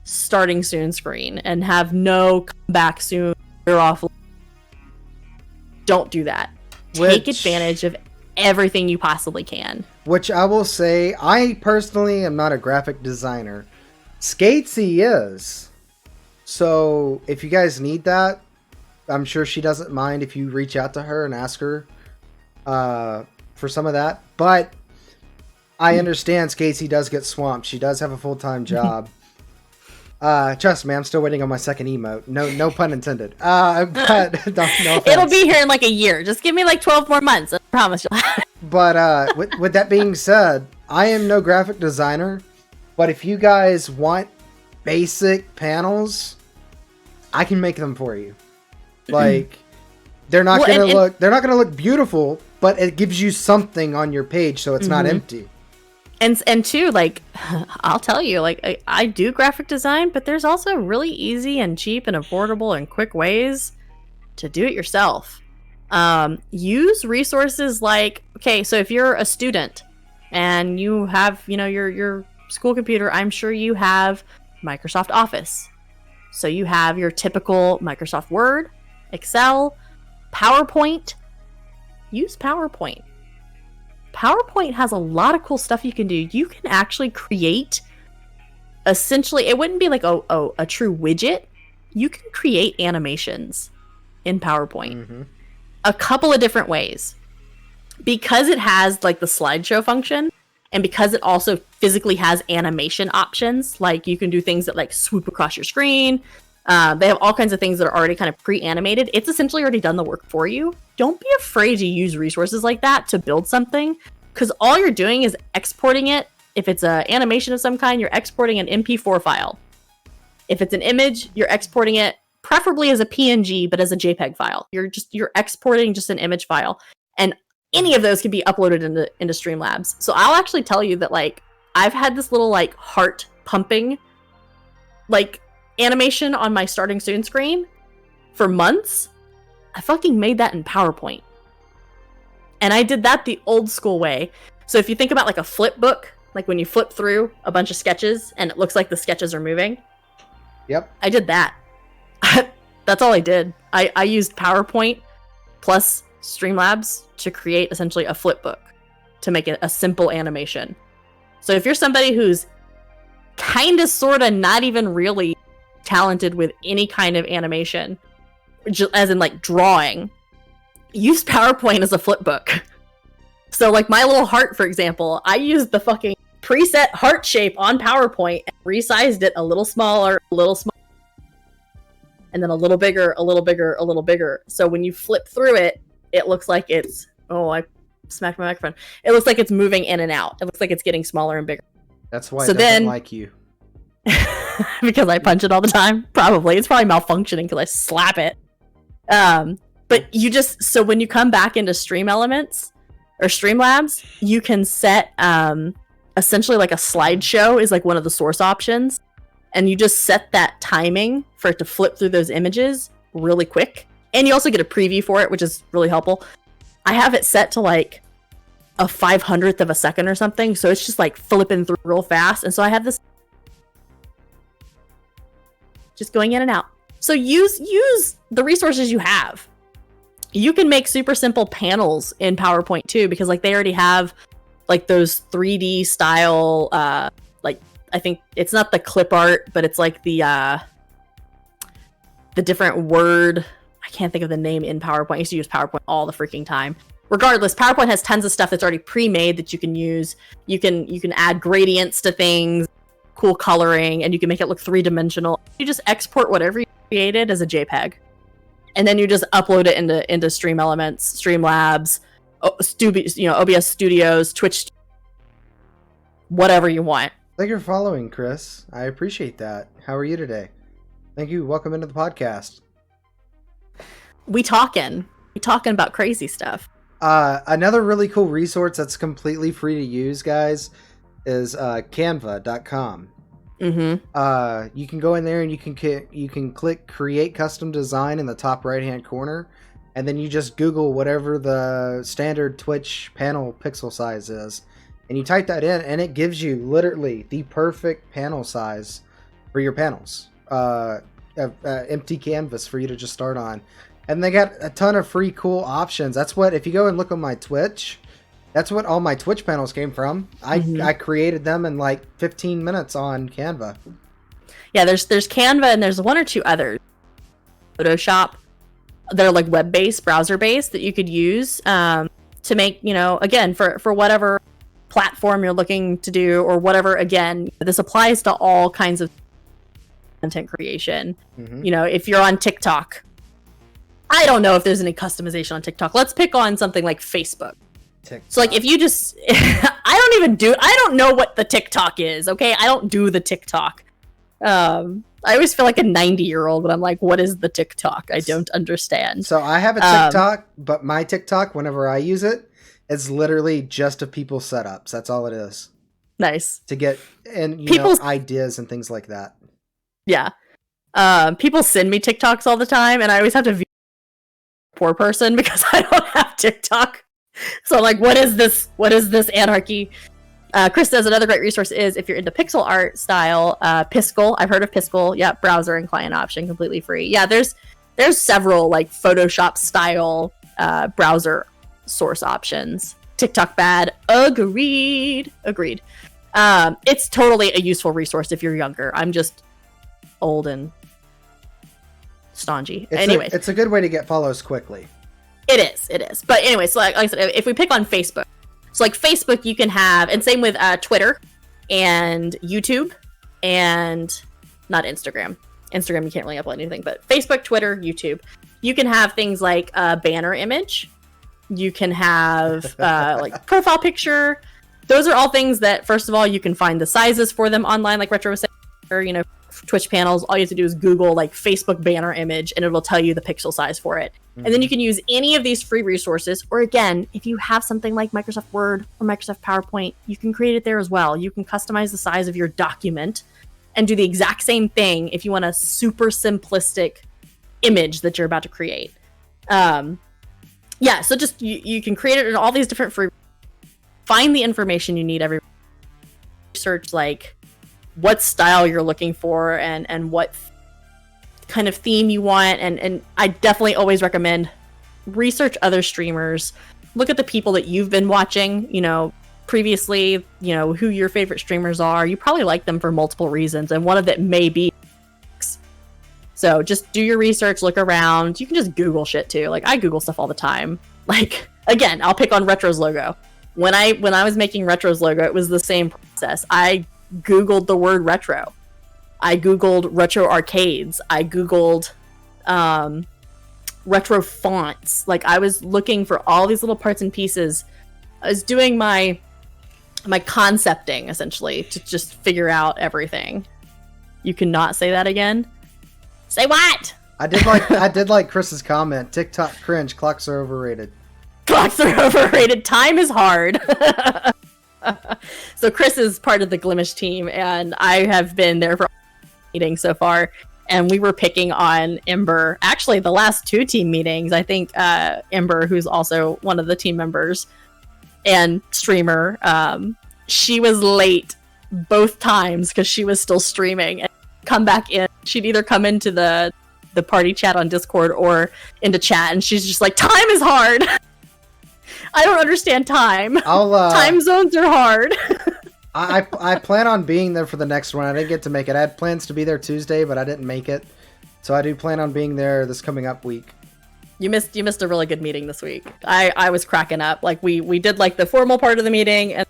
starting soon screen and have no come back soon, you're off. Don't do that. Take advantage of everything you possibly can. Which I will say, I personally am not a graphic designer. SK8C is. So if you guys need that, I'm sure she doesn't mind if you reach out to her and ask her for some of that. But I understand SK8C does get swamped. She does have a full-time job. Trust me, I'm still waiting on my second emote. No pun intended. But no offense. It'll be here in like a year. Just give me like 12 more months. I promise you. But with that being said, I am no graphic designer. But if you guys want basic panels, I can make them for you. Like, they're not gonna look beautiful, but it gives you something on your page, so it's not empty. And two, like, I'll tell you, like, I do graphic design, but there's also really easy and cheap and affordable and quick ways to do it yourself. Use resources like, okay, so if you're a student and you have, your school computer, I'm sure you have Microsoft Office. So you have your typical Microsoft Word, Excel, PowerPoint. Use PowerPoint. PowerPoint has a lot of cool stuff you can do. You can actually create, essentially, it wouldn't be like a true widget. You can create animations in PowerPoint. A couple of different ways. Because it has like the slideshow function, and because it also physically has animation options, like you can do things that like swoop across your screen. They have all kinds of things that are already kind of pre-animated. It's essentially already done the work for you. Don't be afraid to use resources like that to build something, because all you're doing is exporting it. If it's an animation of some kind, you're exporting an MP4 file. If it's an image, you're exporting it preferably as a PNG, but as a JPEG file. You're exporting just an image file. And any of those can be uploaded into Streamlabs. So I'll actually tell you that like I've had this little like heart pumping like animation on my starting soon screen for months. I fucking made that in PowerPoint. And I did that the old school way. So if you think about like a flip book, like when you flip through a bunch of sketches and it looks like the sketches are moving. Yep. I did that. That's all I did. I used PowerPoint plus Streamlabs to create essentially a flip book to make it a simple animation. So if you're somebody who's kind of sort of not even really talented with any kind of animation, as in like drawing, use PowerPoint as a flip book. So like my little heart, for example, I used the fucking preset heart shape on PowerPoint and resized it a little smaller, and then a little bigger, a little bigger, a little bigger. So when you flip through it, it looks like it's, oh, I smacked my microphone. It looks like it's moving in and out. It looks like it's getting smaller and bigger. That's why it doesn't like you. Because I punch it all the time? Probably. It's probably malfunctioning because I slap it. But you just, so when you come back into Stream Elements or Streamlabs, you can set essentially like a slideshow is like one of the source options. And you just set that timing for it to flip through those images really quick. And you also get a preview for it, which is really helpful. I have it set to like a 500th of a second or something. So it's just like flipping through real fast. And so I have this just going in and out. So use the resources you have. You can make super simple panels in PowerPoint too, because like they already have like those 3D style, like I think it's not the clip art, but it's like the different word. I can't think of the name in PowerPoint. I used to use PowerPoint all the freaking time. Regardless, PowerPoint has tons of stuff that's already pre-made that you can use. You can add gradients to things, cool coloring, and you can make it look three-dimensional. You just export whatever you created as a JPEG. And then you just upload it into Stream Elements, Streamlabs, OBS Studios, Twitch, whatever you want. Thank you for following, Chris. I appreciate that. How are you today? Thank you. Welcome into the podcast. We talking about crazy stuff. Another really cool resource that's completely free to use, guys, is canva.com. Mm-hmm. You can go in there and you can click create custom design in the top right hand corner, and then you just Google whatever the standard Twitch panel pixel size is, and you type that in, and it gives you literally the perfect panel size for your panels. Empty canvas for you to just start on. And they got a ton of free cool options. That's what, if you go and look on my Twitch, that's what all my Twitch panels came from. I created them in like 15 minutes on Canva. Yeah, there's Canva and there's one or two others. Photoshop. They're like web-based, browser-based that you could use to make, again, for whatever platform you're looking to do or whatever. Again, this applies to all kinds of content creation. Mm-hmm. If you're on TikTok, I don't know if there's any customization on TikTok. Let's pick on something like Facebook. TikTok. So like if you just, I don't know what the TikTok is, okay? I don't do the TikTok. I always feel like a 90-year-old when I'm like, what is the TikTok? I don't understand. So I have a TikTok, but my TikTok, whenever I use it, it's literally just of people's setups. That's all it is. Nice. To get, and ideas and things like that. Yeah. People send me TikToks all the time, and I always have to view poor person because I don't have TikTok. So I'm like, what is this anarchy? Chris says another great resource is if you're into pixel art style, Piskel. I've heard of Piskel. Yeah, browser and client option, completely free. Yeah, there's several like Photoshop style browser source options. TikTok bad. Agreed. It's totally a useful resource if you're younger. I'm just old and stodgy. Anyway, it's a good way to get follows quickly. It is. But anyway, so like I said, if we pick on Facebook, so like Facebook, you can have, and same with Twitter and YouTube and not Instagram. Instagram, you can't really upload anything, but Facebook, Twitter, YouTube, you can have things like a banner image. You can have like profile picture. Those are all things that, first of all, you can find the sizes for them online, like Retro was saying, or, Twitch panels, all you have to do is Google like Facebook banner image and it'll tell you the pixel size for it. And then you can use any of these free resources, or again, if you have something like Microsoft Word or Microsoft PowerPoint, you can create it there as well. You can customize the size of your document and do the exact same thing if you want a super simplistic image that you're about to create. So just you can create it in all these different free, find the information you need every research, like what style you're looking for and what kind of theme you want, and I definitely always recommend research other streamers, look at the people that you've been watching, previously, who your favorite streamers are. You probably like them for multiple reasons, and one of it may be. So just do your research, look around. You can just Google shit too. Like I Google stuff all the time. Like again, I'll pick on Retro's logo. When I was making Retro's logo, it was the same process. I Googled the word retro. I Googled retro arcades. I Googled retro fonts. Like I was looking for all these little parts and pieces. I was doing my concepting essentially to just figure out everything. You cannot say that again. Say what? I did like Chris's comment. TikTok cringe. Clocks are overrated. Clocks are overrated. Time is hard. So Chris is part of the Glimish team, and I have been there for meetings so far, and we were picking on Ember. Actually, the last 2 team meetings, I think Ember, who's also one of the team members and streamer, she was late both times because she was still streaming and come back in. She'd either come into the party chat on Discord or into chat, and she's just like, time is hard. I don't understand time. Time zones are hard. I plan on being there for the next one. I didn't get to make it. I had plans to be there Tuesday, but I didn't make it. So I do plan on being there this coming up week. You missed a really good meeting this week. I was cracking up. Like we did like the formal part of the meeting, and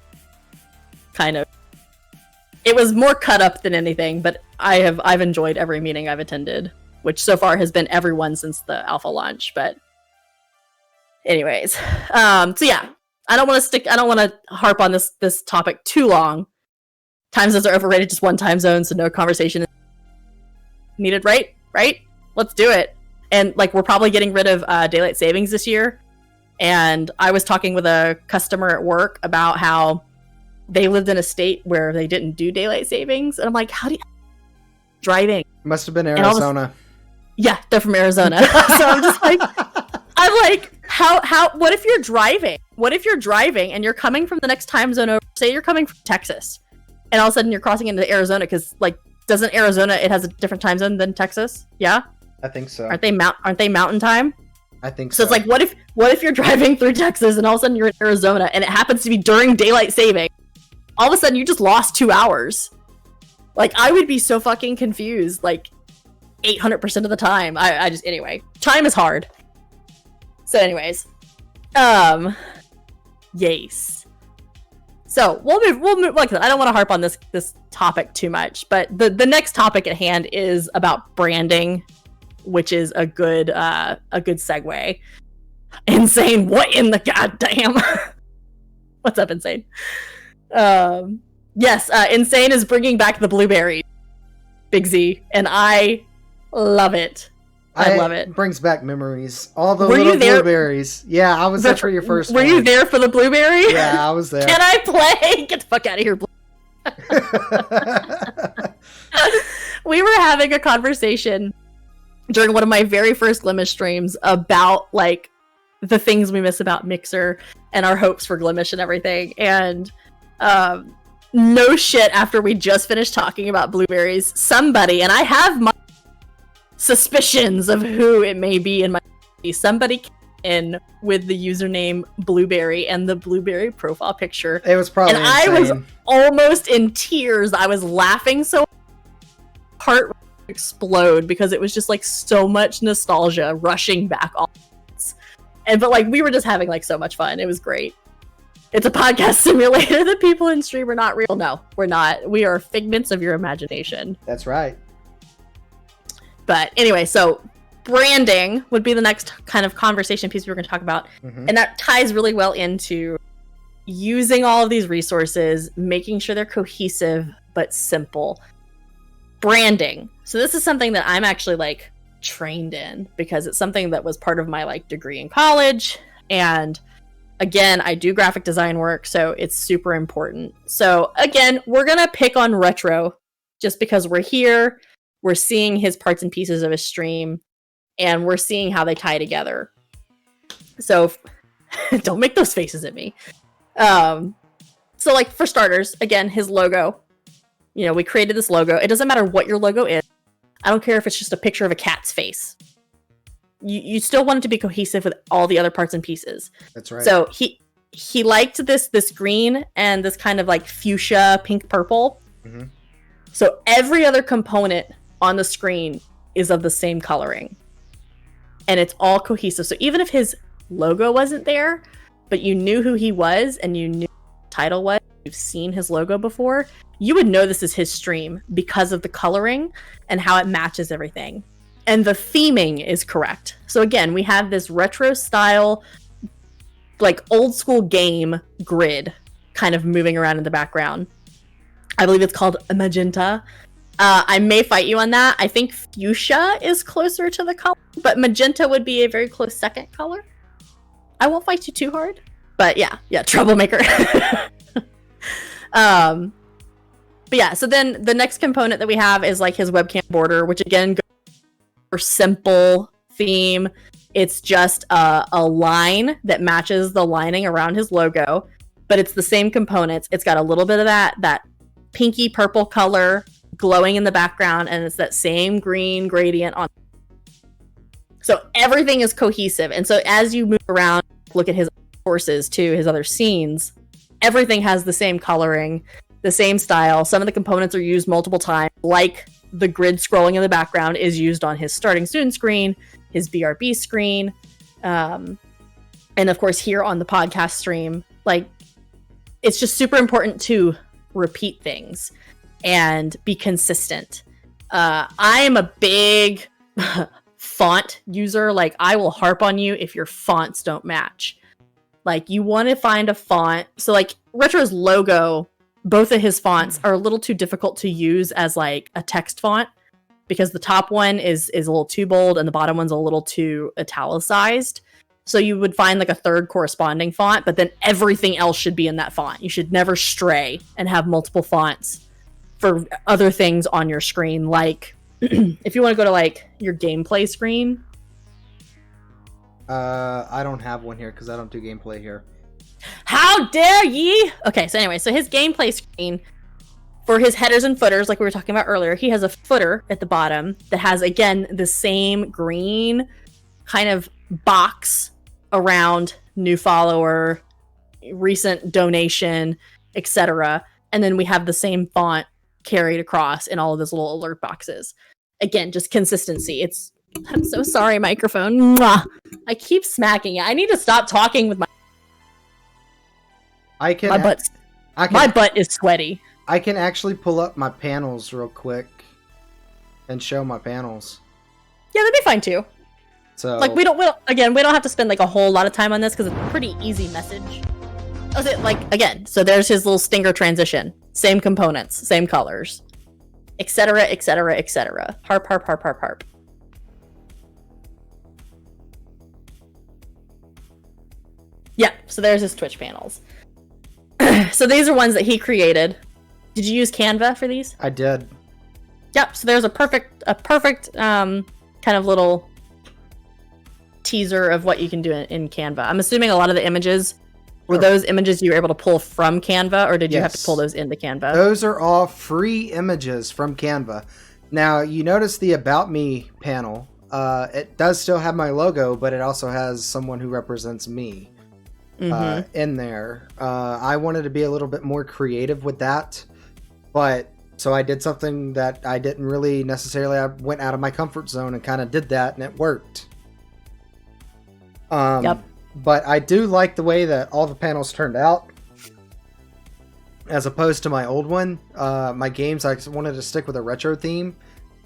kind of it was more cut up than anything, but I've enjoyed every meeting I've attended, which so far has been everyone since the alpha launch. But anyways, so yeah, I don't want to harp on this topic too long. Time zones are overrated. Just one time zone, so no conversation is needed. Right? Let's do it. And like we're probably getting rid of daylight savings this year. And I was talking with a customer at work about how they lived in a state where they didn't do daylight savings, and I'm like, how do you driving? Must have been Arizona. Yeah, they're from Arizona. So I'm just like, how? What if you're driving? What if you're driving and you're coming from the next time zone over? Say you're coming from Texas, and all of a sudden you're crossing into Arizona because, like, doesn't Arizona, it has a different time zone than Texas? Yeah, I think so. Aren't they mountain time? I think so. So it's like, what if you're driving through Texas and all of a sudden you're in Arizona and it happens to be during daylight saving? All of a sudden you just lost 2 hours. Like, I would be so fucking confused, like 800% of the time. I just, anyway, time is hard. So anyways, yes. So we'll move like that. I don't want to harp on this topic too much, but the next topic at hand is about branding, which is a good segue. Insane, what in the goddamn? What's up, Insane? Yes, Insane is bringing back the blueberry, Big Z, and I love it. I love it. Brings back memories. All the little blueberries. Yeah, I was there for your first one. Were you there for the blueberry? Yeah, I was there. Can I play? Get the fuck out of here. We were having a conversation during one of my very first Glimish streams about, like, the things we miss about Mixer and our hopes for Glimish and everything. And no shit, after we just finished talking about blueberries, somebody, and I have my suspicions of who it may be in my somebody came in with the username Blueberry and the Blueberry profile picture. It was probably insane. I was almost in tears. I was laughing so heart explode because it was just like so much nostalgia rushing back all but like we were just having like so much fun. It was great. It's a podcast simulator. The people in stream are not real. No, we're not. We are figments of your imagination. That's right. But anyway, so branding would be the next kind of conversation piece we were going to talk about. Mm-hmm. And that ties really well into using all of these resources, making sure they're cohesive but simple. branding. So this is something that I'm actually like trained in because it's something that was part of my like degree in college. And again, I do graphic design work, so it's super important. So again, we're gonna pick on Retro just because we're here, we're seeing his parts and pieces of his stream, and we're seeing how they tie together. So don't make those faces at me. So like for starters, again, his logo. You know, we created this logo. It doesn't matter what your logo is. I don't care if it's just a picture of a cat's face. You still want it to be cohesive with all the other parts and pieces. That's right. So he liked this green and this kind of like fuchsia pink purple. Mm-hmm. So every other component on the screen is of the same coloring. And it's all cohesive. So even if his logo wasn't there, but you knew who he was and you knew what the title was, you've seen his logo before, you would know this is his stream because of the coloring and how it matches everything. And the theming is correct. So again, we have this retro style, like old school game grid kind of moving around in the background. I believe it's called magenta. I may fight you on that. I think fuchsia is closer to the color, but magenta would be a very close second color. I won't fight you too hard, but yeah, troublemaker. But yeah, so then the next component that we have is like his webcam border, which again goes for simple theme. It's just a line that matches the lining around his logo, but it's the same components. It's got a little bit of that pinky purple color glowing in the background, and it's that same green gradient on. So everything is cohesive. And so as you move around, look at his horses too, his other scenes, everything has the same coloring, the same style. Some of the components are used multiple times, like the grid scrolling in the background is used on his starting student screen, his BRB screen, and of course here on the podcast stream. Like, it's just super important to repeat things and be consistent. I am a big font user. Like, I will harp on you if your fonts don't match. Like, you want to find a font. So like Retro's logo, both of his fonts are a little too difficult to use as like a text font because the top one is a little too bold and the bottom one's a little too italicized. So you would find like a third corresponding font, but then everything else should be in that font. You should never stray and have multiple fonts for other things on your screen. Like if you want to go to like your gameplay screen. I don't have one here because I don't do gameplay here. How dare ye? Okay, so anyway, so his gameplay screen for his headers and footers, like we were talking about earlier, he has a footer at the bottom that has, again, the same green kind of box around new follower, recent donation, etc. And then we have the same font carried across in all of those little alert boxes. Again, just consistency. I'm so sorry, microphone. Mwah. I keep smacking it. I need to stop talking with my my butt is sweaty. I can actually pull up my panels real quick and show my panels. Yeah, that'd be fine too. So like we don't have to spend like a whole lot of time on this because it's a pretty easy message. So there's his little stinger transition. Same components, same colors, etc., etc., etc. Harp, harp, harp, harp, harp. Yeah, so there's his Twitch panels. So these are ones that he created. Did you use Canva for these? I did. Yep. So there's a perfect kind of little teaser of what you can do in Canva. I'm assuming a lot of the images were those images you were able to pull from Canva, or did you have to pull those into Canva? Those are all free images from Canva. Now, you notice the About Me panel. It does still have my logo, but it also has someone who represents me. In there. I wanted to be a little bit more creative with that, but so I did something that I didn't really necessarily. I went out of my comfort zone and kind of did that, and it worked. Yep. But I do like the way that all the panels turned out, as opposed to my old one. My games, I wanted to stick with a retro theme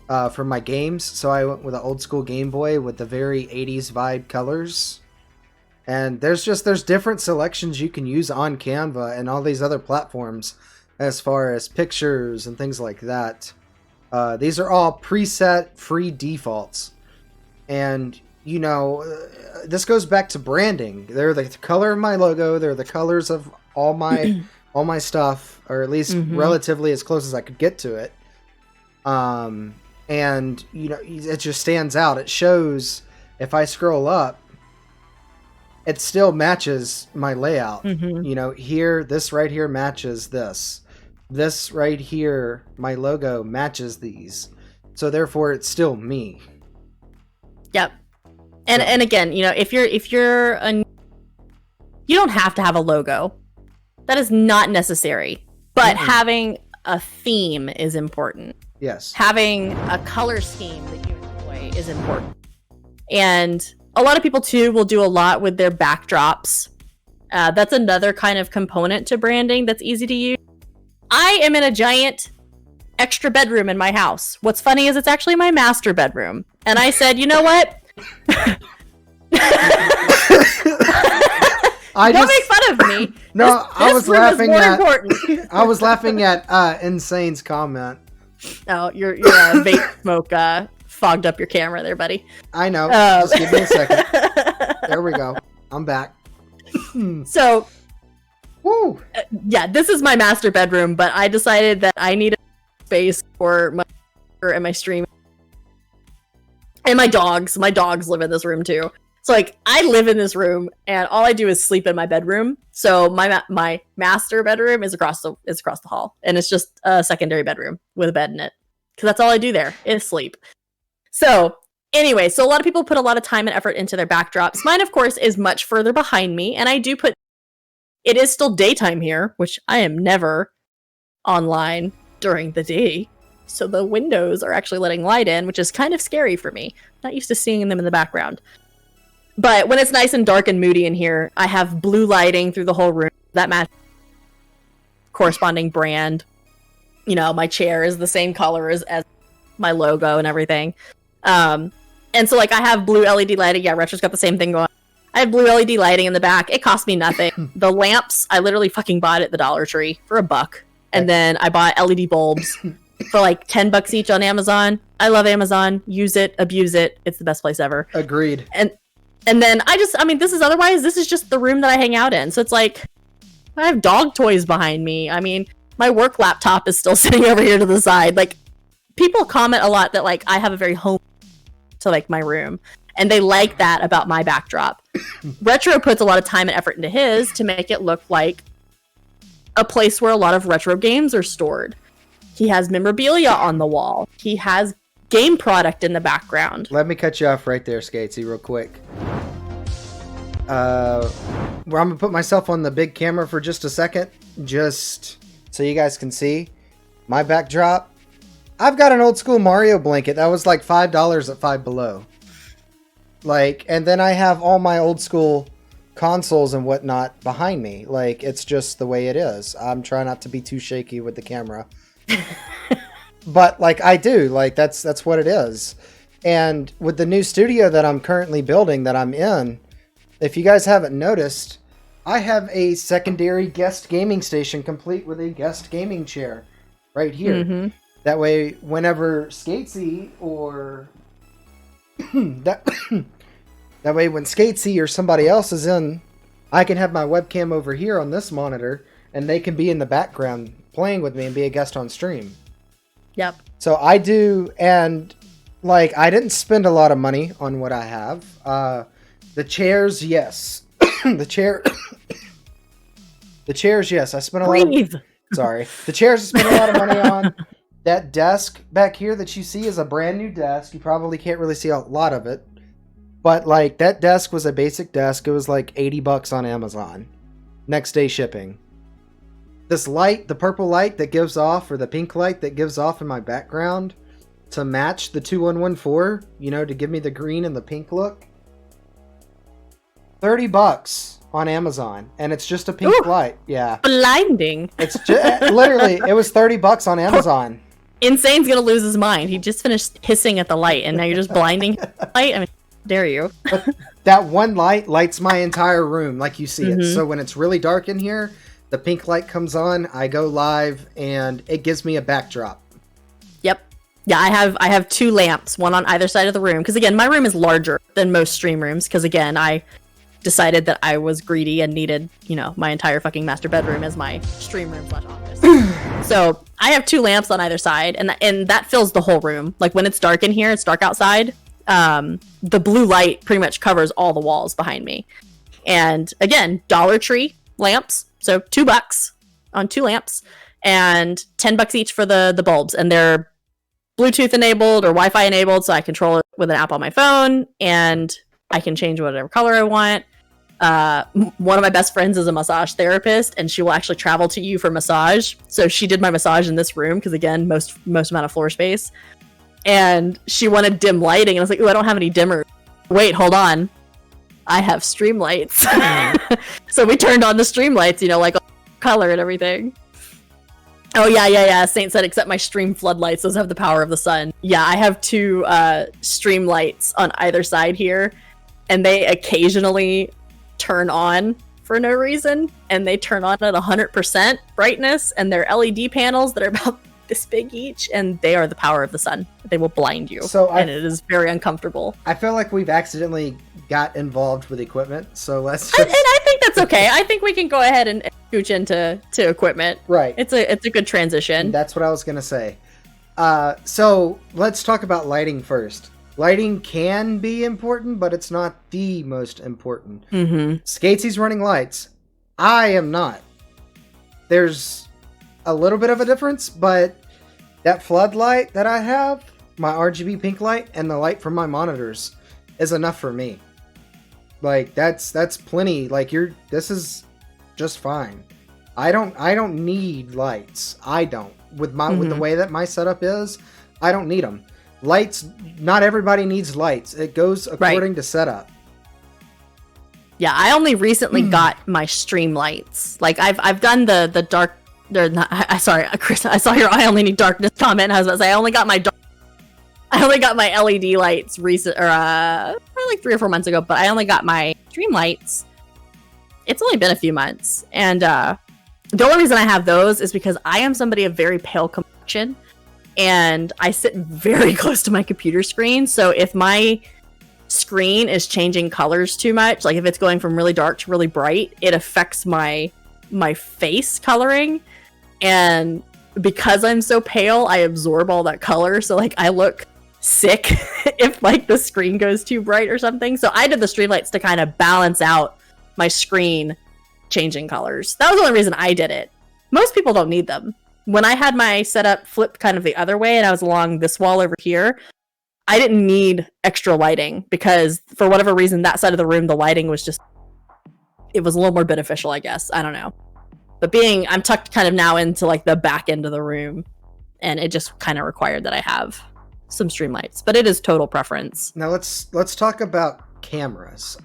for my games, so I went with an old school Game Boy with the very 80s vibe colors. And there's different selections you can use on Canva and all these other platforms as far as pictures and things like that. These are all preset free defaults. And, you know, this goes back to branding. They're the color of my logo. They're the colors of all my all my stuff, or at least relatively as close as I could get to it. And, you know, it just stands out. It shows, if I scroll up, it still matches my layout. You know, here, this right here matches this. This right here, my logo matches these. So therefore, it's still me. Yep. And again, you know, if you're you don't have to have a logo. That is not necessary. But having a theme is important. Yes. Having a color scheme that you enjoy is important. And a lot of people too will do a lot with their backdrops. That's another kind of component to branding that's easy to use. I am in a giant extra bedroom in my house. What's funny is it's actually my master bedroom. And I said, you know what? Don't make fun of me. No, I was laughing at important. I was laughing at Insane's comment. Oh, your vape smoke fogged up your camera there, buddy. I know. Just give me a second. There we go. I'm back. So, woo. Yeah, this is my master bedroom, but I decided that I needed space for my stream. And my dogs. My dogs live in this room too. So, like, I live in this room, and all I do is sleep in my bedroom. So my master bedroom is across the hall, and it's just a secondary bedroom with a bed in it, because that's all I do there is sleep. So anyway, so a lot of people put a lot of time and effort into their backdrops. Mine, of course, is much further behind me, and I do put. It is still daytime here, which I am never online during the day. So the windows are actually letting light in, which is kind of scary for me. Not used to seeing them in the background. But when it's nice and dark and moody in here, I have blue lighting through the whole room. That matches corresponding brand. You know, my chair is the same color as my logo and everything. And so, like, I have blue LED lighting. Yeah, Retro's got the same thing going on. I have blue LED lighting in the back. It cost me nothing. The lamps, I literally fucking bought at the Dollar Tree for $1. And then I bought LED bulbs for like $10 each on Amazon. I love Amazon. Use it, abuse it. It's the best place ever. Agreed. And then this is just the room that I hang out in. So it's like, I have dog toys behind me. I mean, my work laptop is still sitting over here to the side. Like, people comment a lot that, like, I have a very home to, like, my room. And they like that about my backdrop. Retro puts a lot of time and effort into his to make it look like a place where a lot of retro games are stored. He has memorabilia on the wall. He has game product in the background. Let me cut you off right there, Skatesy, real quick. Well, I'm gonna put myself on the big camera for just a second, just so you guys can see my backdrop. I've got an old school Mario blanket that was like $5 at Five Below. Like, and then I have all my old school consoles and whatnot behind me. Like, it's just the way it is. I'm trying not to be too shaky with the camera. But, like, I do. Like, that's what it is. And with the new studio that I'm currently building, that I'm in, if you guys haven't noticed, I have a secondary guest gaming station complete with a guest gaming chair right here. Mm-hmm. That way, whenever SK8C or... that way, when SK8C or somebody else is in, I can have my webcam over here on this monitor, and they can be in the background playing with me and be a guest on stream. Yep. So I do, and like, I didn't spend a lot of money on what I have. The chairs, yes. The chairs, yes. I spent a lot of... Sorry. The chairs I spent a lot of money on. That desk back here that you see is a brand new desk. You probably can't really see a lot of it. But, like, that desk was a basic desk. It was like $80 on Amazon. Next day shipping. This light, the purple light that gives off, or the pink light that gives off in my background to match the 2114, you know, to give me the green and the pink look. $30 on Amazon, and it's just a pink light. Yeah. Blinding. It's just, literally, it was $30 on Amazon. Insane's gonna lose his mind. He just finished hissing at the light, and now you're just blinding the light? I mean, dare you? But that one light lights my entire room like you see it. So when it's really dark in here, the pink light comes on, I go live, and it gives me a backdrop. Yep. Yeah, I have 2 lamps, one on either side of the room. Because again, my room is larger than most stream rooms. Because again, I decided that I was greedy and needed, my entire fucking master bedroom as my stream room / office. So I have 2 lamps on either side, and that fills the whole room. Like when it's dark in here, it's dark outside. The blue light pretty much covers all the walls behind me. And again, Dollar Tree lamps, so $2 on 2 lamps, and $10 each for the bulbs, and they're Bluetooth enabled or Wi-Fi enabled, so I control it with an app on my phone, and I can change whatever color I want. One of my best friends is a massage therapist, and she will actually travel to you for massage. So she did my massage in this room because again, most amount of floor space, and she wanted dim lighting, and I was like, "Ooh, I don't have any dimmers." Wait, hold on, I have stream lights. So we turned on the stream lights, like color and everything. Oh yeah. Saint said, except my stream floodlights, those have the power of the sun. Yeah, I have 2 stream lights on either side here, and they occasionally turn on for no reason, and they turn on at 100% brightness, and they're LED panels that are about this big each, and they are the power of the sun. They will blind you, and it is very uncomfortable. I feel like we've accidentally got involved with equipment, so let's just... And I think that's okay. I think we can go ahead and scooch into equipment. Right. It's a good transition. That's what I was gonna say. So let's talk about lighting first. Lighting can be important, but it's not the most important. SK8C's running lights. I am not. There's a little bit of a difference, but that floodlight that I have, my RGB pink light, and the light from my monitors is enough for me. Like that's plenty. Like this is just fine. I don't need lights. I don't. With the way that my setup is, I don't need them. Lights, not everybody needs lights. It goes according to setup. Yeah, I only recently got my stream lights. Like I've done the dark. Sorry, Chris. I saw your "I only need darkness" comment. I was about to say I only got my LED lights probably like 3 or 4 months ago. But I only got my stream lights. It's only been a few months, and the only reason I have those is because I am somebody of very pale complexion, and I sit very close to my computer screen. So if my screen is changing colors too much, like if it's going from really dark to really bright, it affects my face coloring. And because I'm so pale, I absorb all that color. So like I look sick if like the screen goes too bright or something. So I did the stream lights to kind of balance out my screen changing colors. That was the only reason I did it. Most people don't need them. When I had my setup flipped kind of the other way and I was along this wall over here, I didn't need extra lighting because for whatever reason, that side of the room, the lighting was it was a little more beneficial, I guess. I don't know. But I'm tucked kind of now into like the back end of the room, and it just kind of required that I have some stream lights, but it is total preference. Now let's talk about cameras.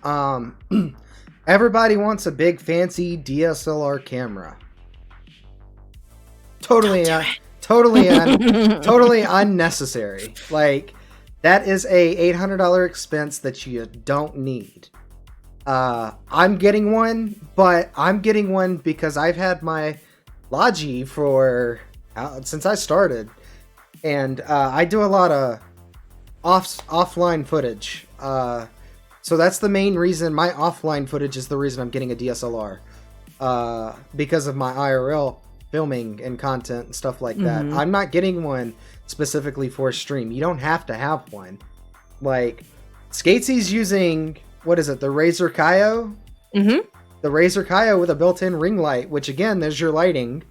Everybody wants a big fancy DSLR camera. Totally unnecessary. Like that is a $800 expense that you don't need. I'm getting one, but I'm getting one because I've had my Logi since I started, and I do a lot of offline footage. So that's the main reason. My offline footage is the reason I'm getting a DSLR, because of my IRL filming and content and stuff like that. I'm not getting one specifically for stream. You don't have to have one. Like SK8C's using, what is it, the Razer Kaio? The Razer Kaio with a built-in ring light, which again, there's your lighting.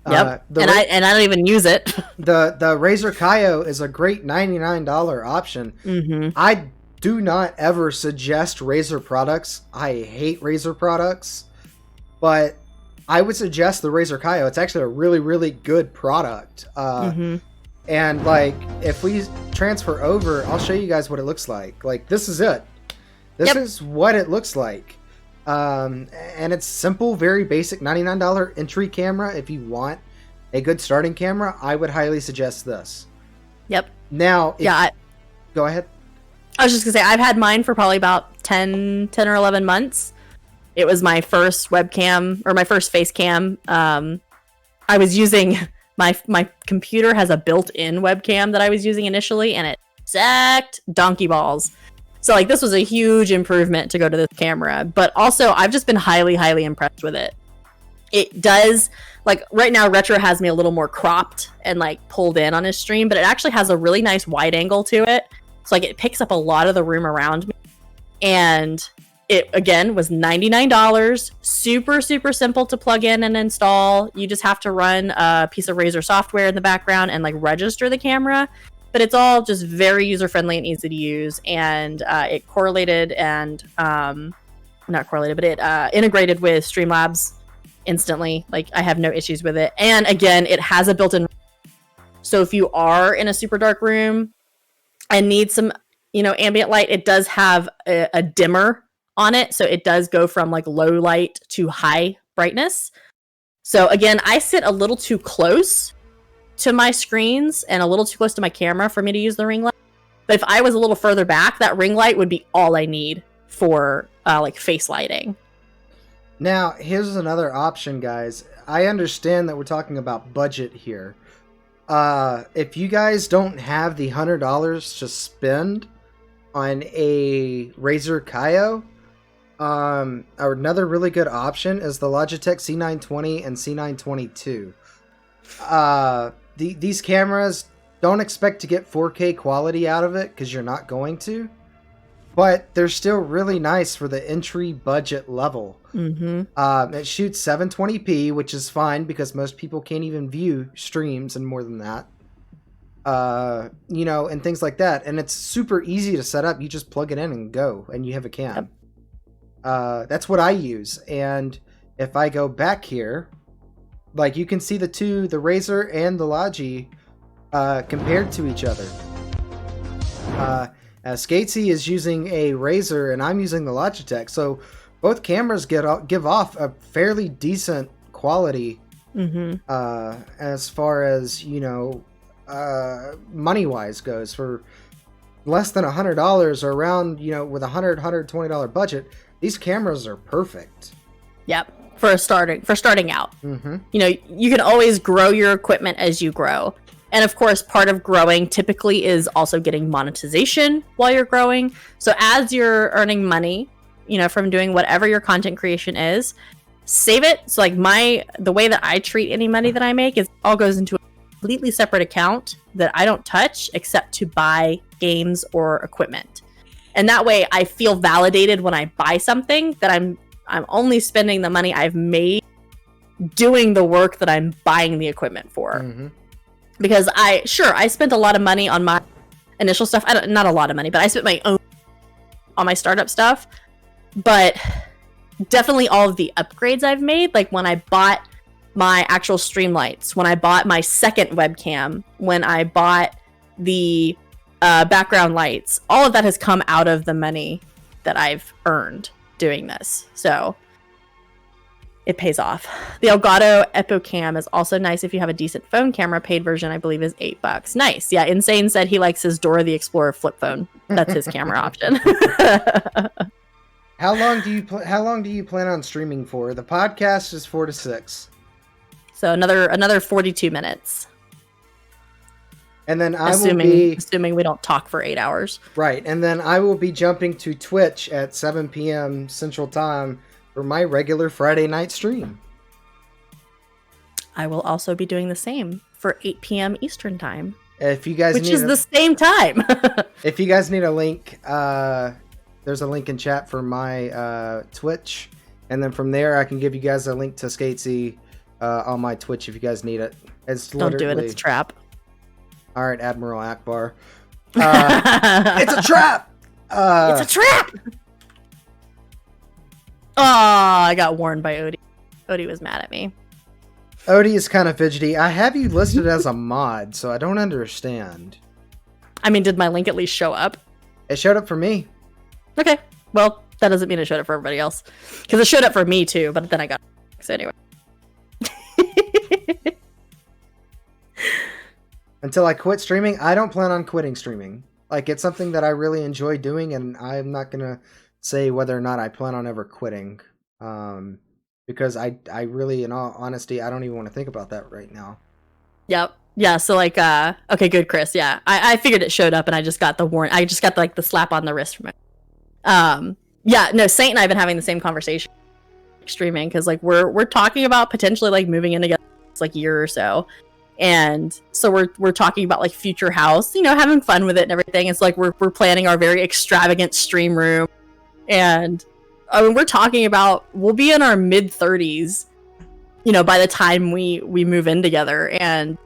Yep. And I don't even use it. the Razer Kaio is a great $99 option. I do not ever suggest Razer products. I hate Razer products, but I would suggest the Razer Kaio. It's actually a really, really good product. And like, if we transfer over, I'll show you guys what it looks like. Like, this is it. This is what it looks like. And it's simple, very basic $99 entry camera. If you want a good starting camera, I would highly suggest this. Now, go ahead. I was just gonna say, I've had mine for probably about 10 or 11 months. It was my first webcam, or my first face cam. I was using My computer has a built-in webcam that I was using initially, and it sucked donkey balls. So like this was a huge improvement to go to this camera, but also I've just been highly, highly impressed with it. It does, like right now Retro has me a little more cropped and like pulled in on his stream, but it actually has a really nice wide angle to it. So like it picks up a lot of the room around me. And it again was $99. Super, super simple to plug in and install. You just have to run a piece of Razer software in the background and like register the camera. But it's all just very user-friendly and easy to use. And it correlated and not correlated, but it integrated with Streamlabs instantly. Like I have no issues with it. And again, it has a built-in. So if you are in a super dark room and need some, ambient light, it does have a dimmer on it. So it does go from like low light to high brightness. So again, I sit a little too close to my screens and a little too close to my camera for me to use the ring light. But if I was a little further back, that ring light would be all I need for like face lighting. Now, here's another option, guys. I understand that we're talking about budget here. If you guys don't have the $100 to spend on a Razer Kaio, another really good option is the Logitech C920 and C922. These cameras, don't expect to get 4K quality out of it because you're not going to, but they're still really nice for the entry budget level. Mm-hmm. It shoots 720p, which is fine because most people can't even view streams and more than that. And things like that. And it's super easy to set up. You just plug it in and go, and you have a cam. Yep. That's what I use. And if I go back here, like you can see the Razer and the Logi compared to each other. SK8C is using a Razer and I'm using the Logitech, so both cameras give off a fairly decent quality. As far as money wise goes. For less than $100 or around with $120 budget, these cameras are perfect. Yep. For starting out. Mm-hmm. You can always grow your equipment as you grow. And of course, part of growing typically is also getting monetization while you're growing. So as you're earning money, from doing whatever your content creation is, save it. So like the way that I treat any money that I make is all goes into a completely separate account that I don't touch except to buy games or equipment. And that way I feel validated when I buy something that I'm only spending the money I've made doing the work that I'm buying the equipment for. Mm-hmm. Because I spent a lot of money on my initial stuff. Not a lot of money, but I spent my own on my startup stuff. But definitely all of the upgrades I've made, like when I bought my actual stream lights, when I bought my second webcam, when I bought the background lights, all of that has come out of the money that I've earned doing this. So it pays off. The Elgato EpoCam is also nice if you have a decent phone camera. Paid version, I believe, is $8. Nice. Yeah, Insane said he likes his Dora the Explorer flip phone. That's his camera option. How long do you plan on streaming for? The podcast is 4 to 6. So another 42 minutes. And then assuming we don't talk for 8 hours. Right, and then I will be jumping to Twitch at 7 p.m. Central Time for my regular Friday night stream. I will also be doing the same for 8 p.m. Eastern Time. If you guys the same time. If you guys need a link, there's a link in chat for my Twitch, and then from there I can give you guys a link to SK8C on my Twitch if you guys need it. Don't do it, it's a trap. All right, Admiral Akbar. It's a trap! It's a trap! Oh, I got warned by Odie. Odie was mad at me. Odie is kind of fidgety. I have you listed as a mod, so I don't understand. I mean, did my link at least show up? It showed up for me. Okay. Well, that doesn't mean it showed up for everybody else. Because it showed up for me too, but then I got... So anyway. Until I quit streaming, I don't plan on quitting streaming. Like, it's something that I really enjoy doing, and I'm not going to say whether or not I plan on ever quitting. Because I really, in all honesty, I don't even want to think about that right now. Yep. Yeah, so like okay, good, Chris. Yeah. I figured it showed up and I just got the warrant. I just got like the slap on the wrist from it. Yeah, no, Saint and I have been having the same conversation streaming because like we're talking about potentially like moving in together next like year or so. And so we're talking about like future house, you know, having fun with it and everything. It's like we're planning our very extravagant stream room. And I mean, we're talking about we'll be in our mid 30s, you know, by the time we move in together. And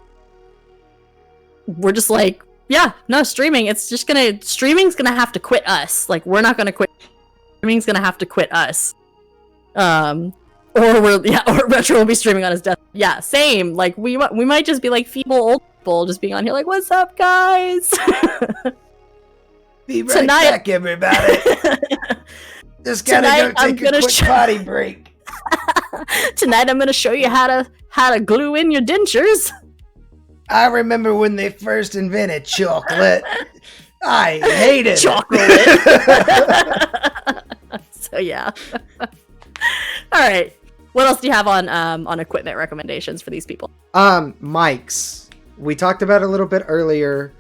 we're just like, yeah, no, streaming's gonna have to quit us. Like, we're not gonna quit. Streaming's gonna have to quit us. Or Retro will be streaming on his death. Yeah, same. Like, we might just be like feeble old people just being on here like, what's up, guys? Be right back, everybody. Just gotta go take a quick potty break. Tonight I'm gonna show you how to glue in your dentures. I remember when they first invented chocolate. I hated chocolate. So yeah. All right. What else do you have on equipment recommendations for these people? Mics. We talked about it a little bit earlier.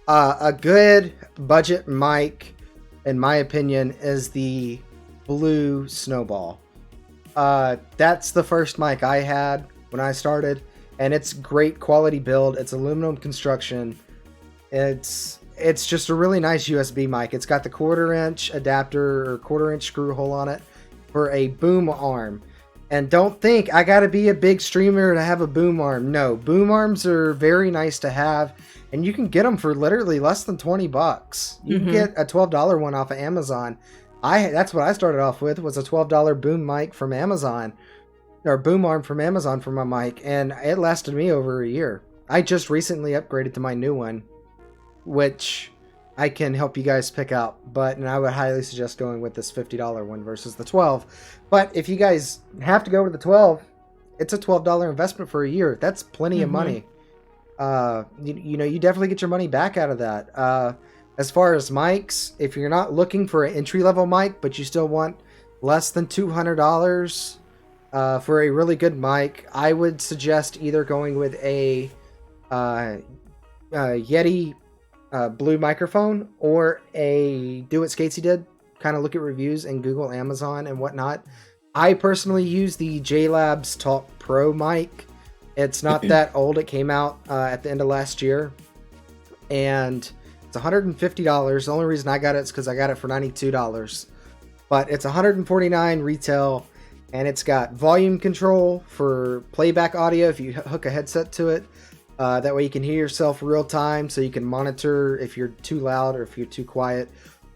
A good budget mic, in my opinion, is the Blue Snowball. That's the first mic I had when I started, and it's great quality build. It's aluminum construction. It's just a really nice USB mic. It's got the 1/4-inch adapter or 1/4-inch screw hole on it for a boom arm. And don't think I gotta be a big streamer to have a boom arm. No, boom arms are very nice to have, and you can get them for literally less than $20. You can get a $12 one off of Amazon. That's what I started off with, was a $12 boom mic from Amazon, or boom arm from Amazon for my mic, and it lasted me over a year. I just recently upgraded to my new one, which I can help you guys pick out, and I would highly suggest going with this $50 one versus the 12. But if you guys have to go with the 12, it's a $12 investment for a year. That's plenty of money. You definitely get your money back out of that. As far as mics, if you're not looking for an entry-level mic, but you still want less than $200 for a really good mic, I would suggest either going with a Yeti blue microphone or do what SK8C did, kind of look at reviews and Google Amazon and whatnot. I personally use the JLabs Talk Pro mic. It's not that old. It came out at the end of last year, and it's $150. The only reason I got it is because I got it for $92, but it's $149 retail, and it's got volume control for playback audio if you hook a headset to it. That way you can hear yourself real time, so you can monitor if you're too loud or if you're too quiet.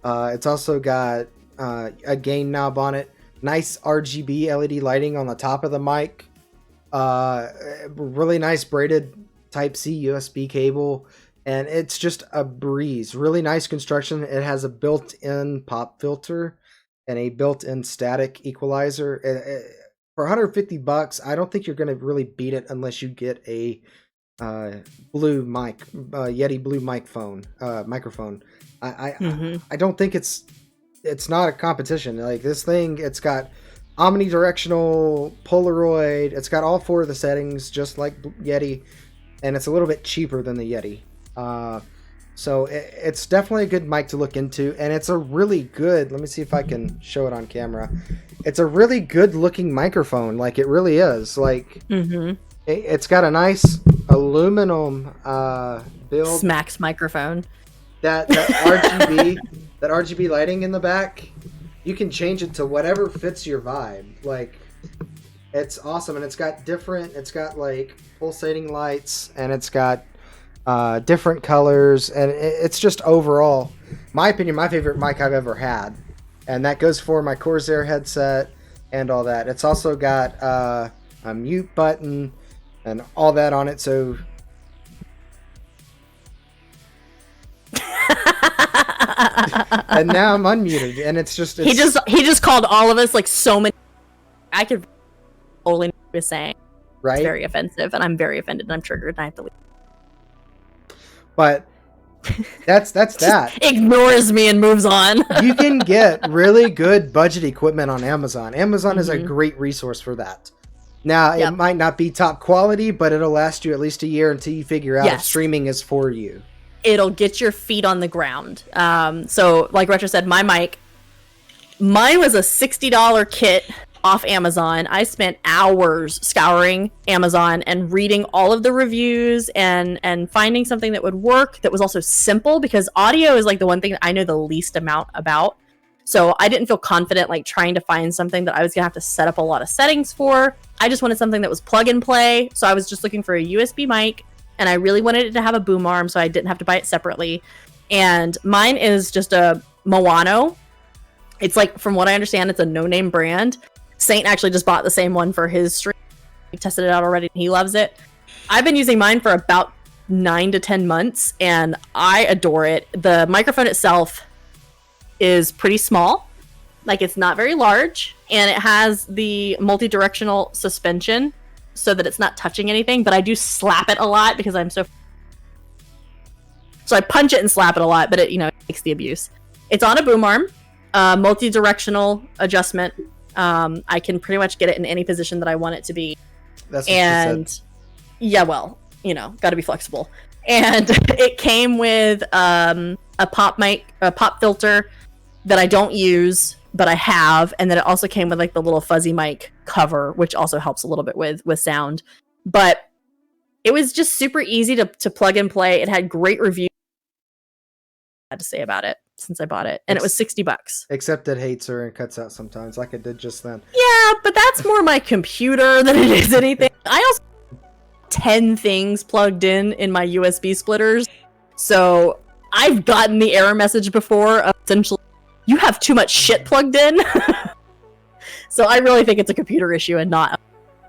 It's also got a gain knob on it. Nice RGB LED lighting on the top of the mic. Really nice braided Type-C USB cable. And it's just a breeze. Really nice construction. It has a built-in pop filter and a built-in static equalizer. For $150, I don't think you're going to really beat it unless you get a blue mic, Yeti blue microphone. I don't think it's not a competition. Like, this thing, it's got omnidirectional, Polaroid. It's got all 4 of the settings, just like Yeti, and it's a little bit cheaper than the Yeti. So it's definitely a good mic to look into, and it's a really good, let me see if I can show it on camera. It's a really good looking microphone. Like, it really is. Like, it's got a nice aluminum build. Smacks microphone. That RGB that RGB lighting in the back, you can change it to whatever fits your vibe. Like, it's awesome, and it's got like pulsating lights, and it's got different colors, and it's just overall, my opinion, my favorite mic I've ever had, and that goes for my Corsair headset and all that. It's also got a mute button and all that on it, so and now I'm unmuted, and it's he just called all of us like so many. I could only know what he was saying. Right? It's very offensive, and I'm very offended, and I'm triggered, and I have to leave. But that's that. Ignores me and moves on. You can get really good budget equipment on Amazon. Amazon is a great resource for that. Now, it Yep. might not be top quality, but it'll last you at least a year until you figure out if Yes. streaming is for you. It'll get your feet on the ground. So like Retro said, mine was a $60 kit off Amazon. I spent hours scouring Amazon and reading all of the reviews and finding something that would work, that was also simple, because audio is like the one thing that I know the least amount about. So I didn't feel confident like trying to find something that I was gonna have to set up a lot of settings for. I just wanted something that was plug and play. So I was just looking for a USB mic, and I really wanted it to have a boom arm, so I didn't have to buy it separately. And mine is just a Moano. It's like, from what I understand, it's a no-name brand. Saint actually just bought the same one for his stream. He tested it out already, and he loves it. I've been using mine for about 9 to 10 months, and I adore it. The microphone itself is pretty small, like it's not very large, and it has the multi-directional suspension so that it's not touching anything, but I do slap it a lot because I'm so I punch it and slap it a lot, but it, it takes the abuse. It's on a boom arm, multi-directional adjustment. I can pretty much get it in any position that I want it to be. That's what she said. Yeah, well, got to be flexible. And it came with a pop mic, a pop filter that I don't use, but I have, and then it also came with like the little fuzzy mic cover, which also helps a little bit with sound. But it was just super easy to plug and play. It had great reviews. I had to say about it since I bought it, and it was $60. Except it hates her and cuts out sometimes, like it did just then. Yeah, but that's more my computer than it is anything. I also have 10 things plugged in my USB splitters, so I've gotten the error message before of essentially, you have too much shit plugged in. So I really think it's a computer issue and not an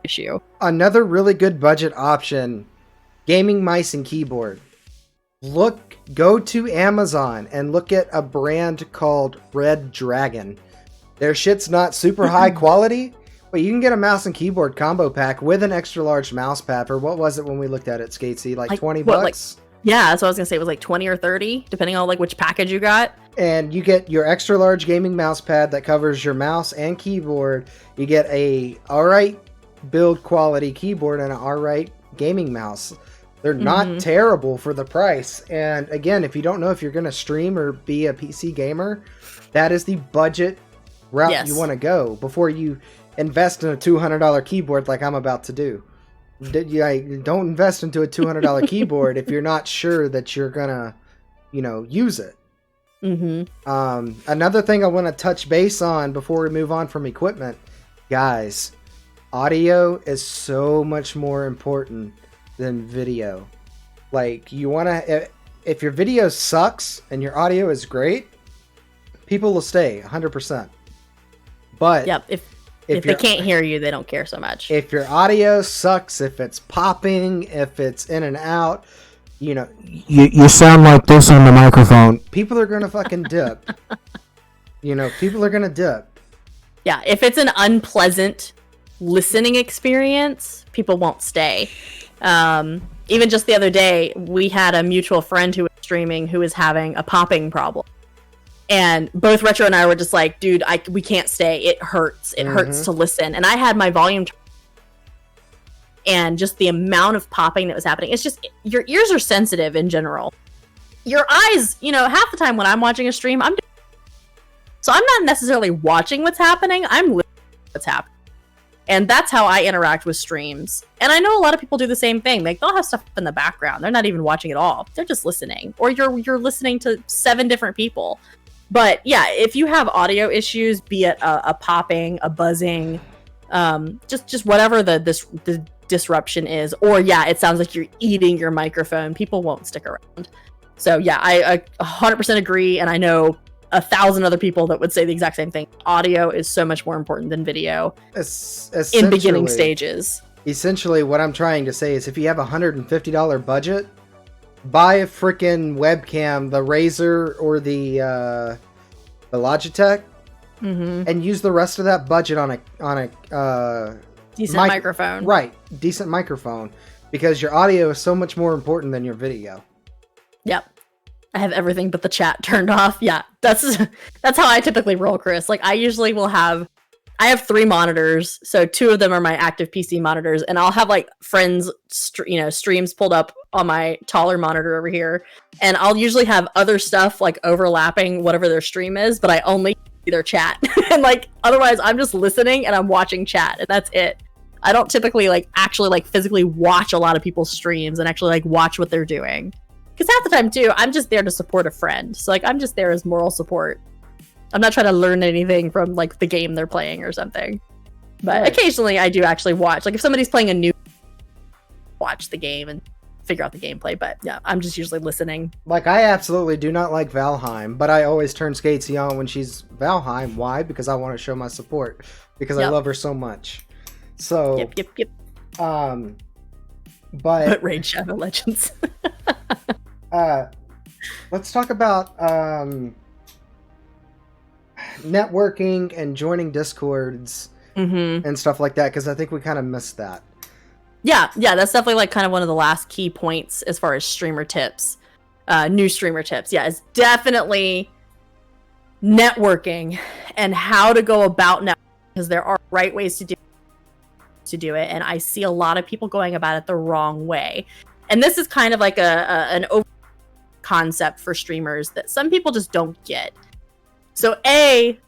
issue. Another really good budget option, gaming mice and keyboard. Go to Amazon and look at a brand called Red Dragon. Their shit's not super high quality, but you can get a mouse and keyboard combo pack with an extra large mouse pad for, what was it when we looked at it, SK8C? Like 20 bucks? Yeah, that's what I was gonna say. It was like 20 or 30, depending on like which package you got. And you get your extra large gaming mouse pad that covers your mouse and keyboard. You get a alright build quality keyboard and an alright gaming mouse. They're not terrible for the price. And again, if you don't know if you're gonna stream or be a PC gamer, that is the budget route you want to go before you invest in a $200 keyboard like I'm about to do. Don't invest into a $200 keyboard if you're not sure that you're gonna, use it. Another thing I want to touch base on before we move on from equipment, guys, audio is so much more important than video. Like, you want to, if your video sucks and your audio is great, people will stay 100%. But yep, if they can't hear you, they don't care so much. If your audio sucks, if it's popping, if it's in and out, you sound like this on the microphone, people are gonna fucking dip. People are gonna dip. Yeah, if it's an unpleasant listening experience, people won't stay. Even just the other day, we had a mutual friend who was streaming who was having a popping problem. And both Retro and I were just like, dude, we can't stay. It hurts. It hurts to listen. And I had my volume and just the amount of popping that was happening. It's just, your ears are sensitive in general. Your eyes, half the time when I'm watching a stream, so I'm not necessarily watching what's happening. I'm listening to what's happening. And that's how I interact with streams. And I know a lot of people do the same thing. Like, they'll have stuff in the background. They're not even watching at all. They're just listening. Or you're listening to 7 different people. But yeah, if you have audio issues, be it a popping, a buzzing, just whatever the disruption is, or yeah, it sounds like you're eating your microphone, people won't stick around. So yeah, I 100% agree, and I know 1,000 other people that would say the exact same thing. Audio is so much more important than video in beginning stages. Essentially, what I'm trying to say is, if you have a $150 budget, buy a freaking webcam, the Razer or the Logitech, and use the rest of that budget on a decent microphone. Right, decent microphone, because your audio is so much more important than your video. Yep. I have everything but the chat turned off. Yeah, that's how I typically roll, Chris. Like, I I have 3 monitors, so 2 of them are my active PC monitors, and I'll have like friends, streams pulled up on my taller monitor over here, and I'll usually have other stuff like overlapping whatever their stream is, but I only see their chat, and like otherwise I'm just listening and I'm watching chat, and that's it. I don't typically like actually like physically watch a lot of people's streams and actually like watch what they're doing, because half the time too, I'm just there to support a friend, so like I'm just there as moral support. I'm not trying to learn anything from like the game they're playing or something. But occasionally I do actually watch. Like if somebody's playing a new, watch the game and figure out the gameplay. But yeah, I'm just usually listening. Like I absolutely do not like Valheim, but I always turn SK8C on when she's Valheim. Why? Because I want to show my support. Because I love her so much. So Yep. But Raid Shadow Legends. let's talk about networking and joining discords and stuff like that, because I think we kind of missed that. Yeah, that's definitely like kind of one of the last key points as far as streamer tips, new streamer tips. Yeah, it's definitely networking and how to go about networking, because there are right ways to do it, and I see a lot of people going about it the wrong way. And this is kind of like an over concept for streamers that some people just don't get. So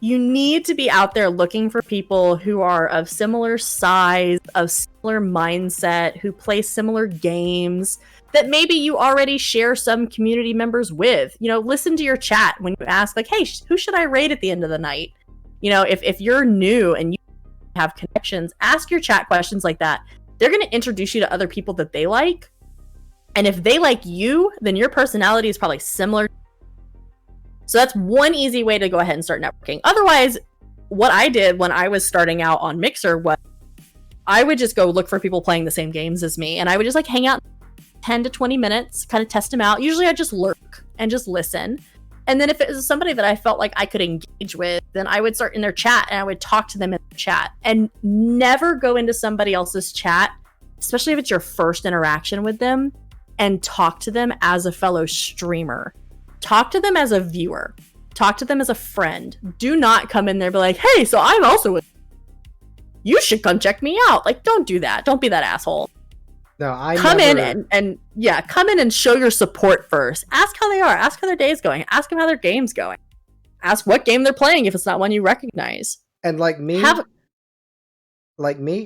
you need to be out there looking for people who are of similar size, of similar mindset, who play similar games, that maybe you already share some community members with. Listen to your chat when you ask, like, hey, who should I raid at the end of the night? If you're new and you have connections, ask your chat questions like that. They're going to introduce you to other people that they like. And if they like you, then your personality is probably similar. So that's one easy way to go ahead and start networking. Otherwise, what I did when I was starting out on Mixer was I would just go look for people playing the same games as me, and I would just like hang out 10 to 20 minutes, kind of test them out. Usually I just lurk and just listen. And then if it was somebody that I felt like I could engage with, then I would start in their chat and I would talk to them in the chat. And never go into somebody else's chat, especially if it's your first interaction with them, and talk to them as a fellow streamer. Talk to them as a viewer. Talk to them as a friend. Do not come in there and be like, hey, so I'm also you should come check me out. Like, don't do that. Don't be that asshole. No, come in and show your support first. Ask how they are. Ask how their day's going. Ask them how their game's going. Ask what game they're playing if it's not one you recognize. And like me,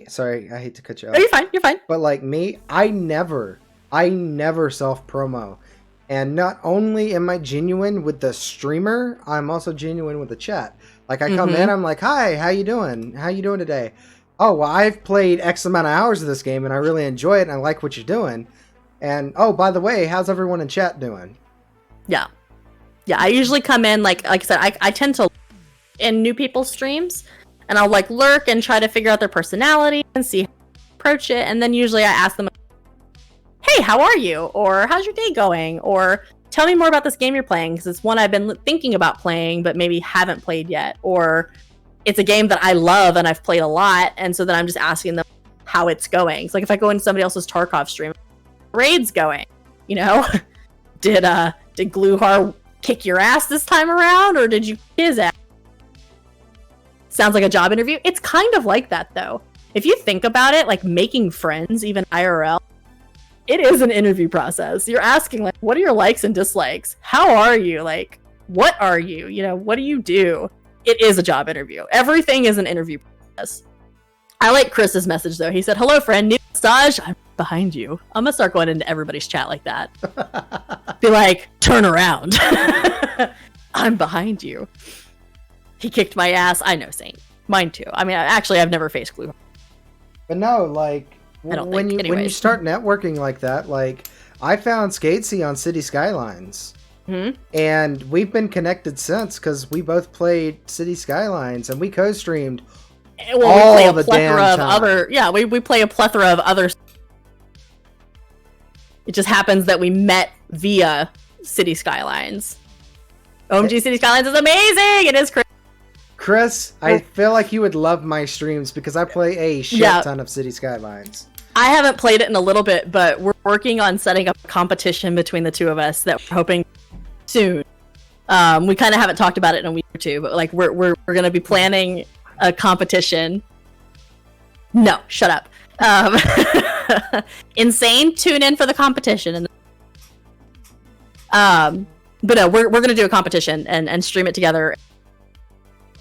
sorry, I hate to cut you off. No, you're fine. But like me, I never self-promo. And not only am I genuine with the streamer, I'm also genuine with the chat. Like I come in, I'm like, hi, how you doing? How you doing today? Oh, well, I've played X amount of hours of this game and I really enjoy it and I like what you're doing. And oh, by the way, how's everyone in chat doing? Yeah, I usually come in, like I said, I tend to in new people's streams, and I'll like lurk and try to figure out their personality and see how to approach it. And then usually I ask them, hey, how are you? Or how's your day going? Or tell me more about this game you're playing, because it's one I've been thinking about playing but maybe haven't played yet. Or it's a game that I love and I've played a lot, and so then I'm just asking them how it's going. It's like if I go into somebody else's Tarkov stream, raid's going, did Gluhar kick your ass this time around, or did you kick his ass? Sounds like a job interview. It's kind of like that though. If you think about it, like making friends, even IRL, it is an interview process. You're asking, like, what are your likes and dislikes? How are you? Like, what are you? What do you do? It is a job interview. Everything is an interview process. I like Chris's message, though. He said, hello, friend. New massage? I'm behind you. I'm going to start going into everybody's chat like that. Be like, turn around. I'm behind you. He kicked my ass. I know, Saint. Mine, too. I mean, I've never faced Glue. But no, like... When you start networking like that, like I found SK8C on City Skylines, and we've been connected since because we both played City Skylines and we co-streamed all the damn time. We play a plethora of other. It just happens that we met via City Skylines. OMG, City Skylines is amazing. It is crazy. Chris, I feel like you would love my streams because I play a shit ton of City Skylines. I haven't played it in a little bit, but we're working on setting up a competition between the two of us that we're hoping soon. We kind of haven't talked about it in a week or two, but like we're going to be planning a competition. No, shut up. Insane, tune in for the competition. But no, we're gonna do a competition and stream it together.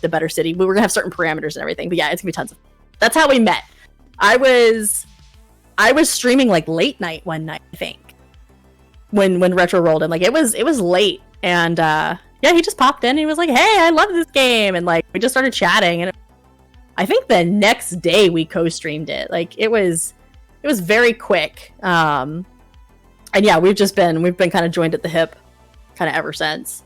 The Better City. We're gonna have certain parameters and everything. But yeah, it's gonna be tons of. That's how we met. I was streaming like late night one night, I think, when Retro rolled in. Like it was late, and yeah, he just popped in and he was like, "Hey, I love this game," and like we just started chatting, and I think the next day we co-streamed it. Like it was very quick. And yeah, we've been kind of joined at the hip kind of ever since.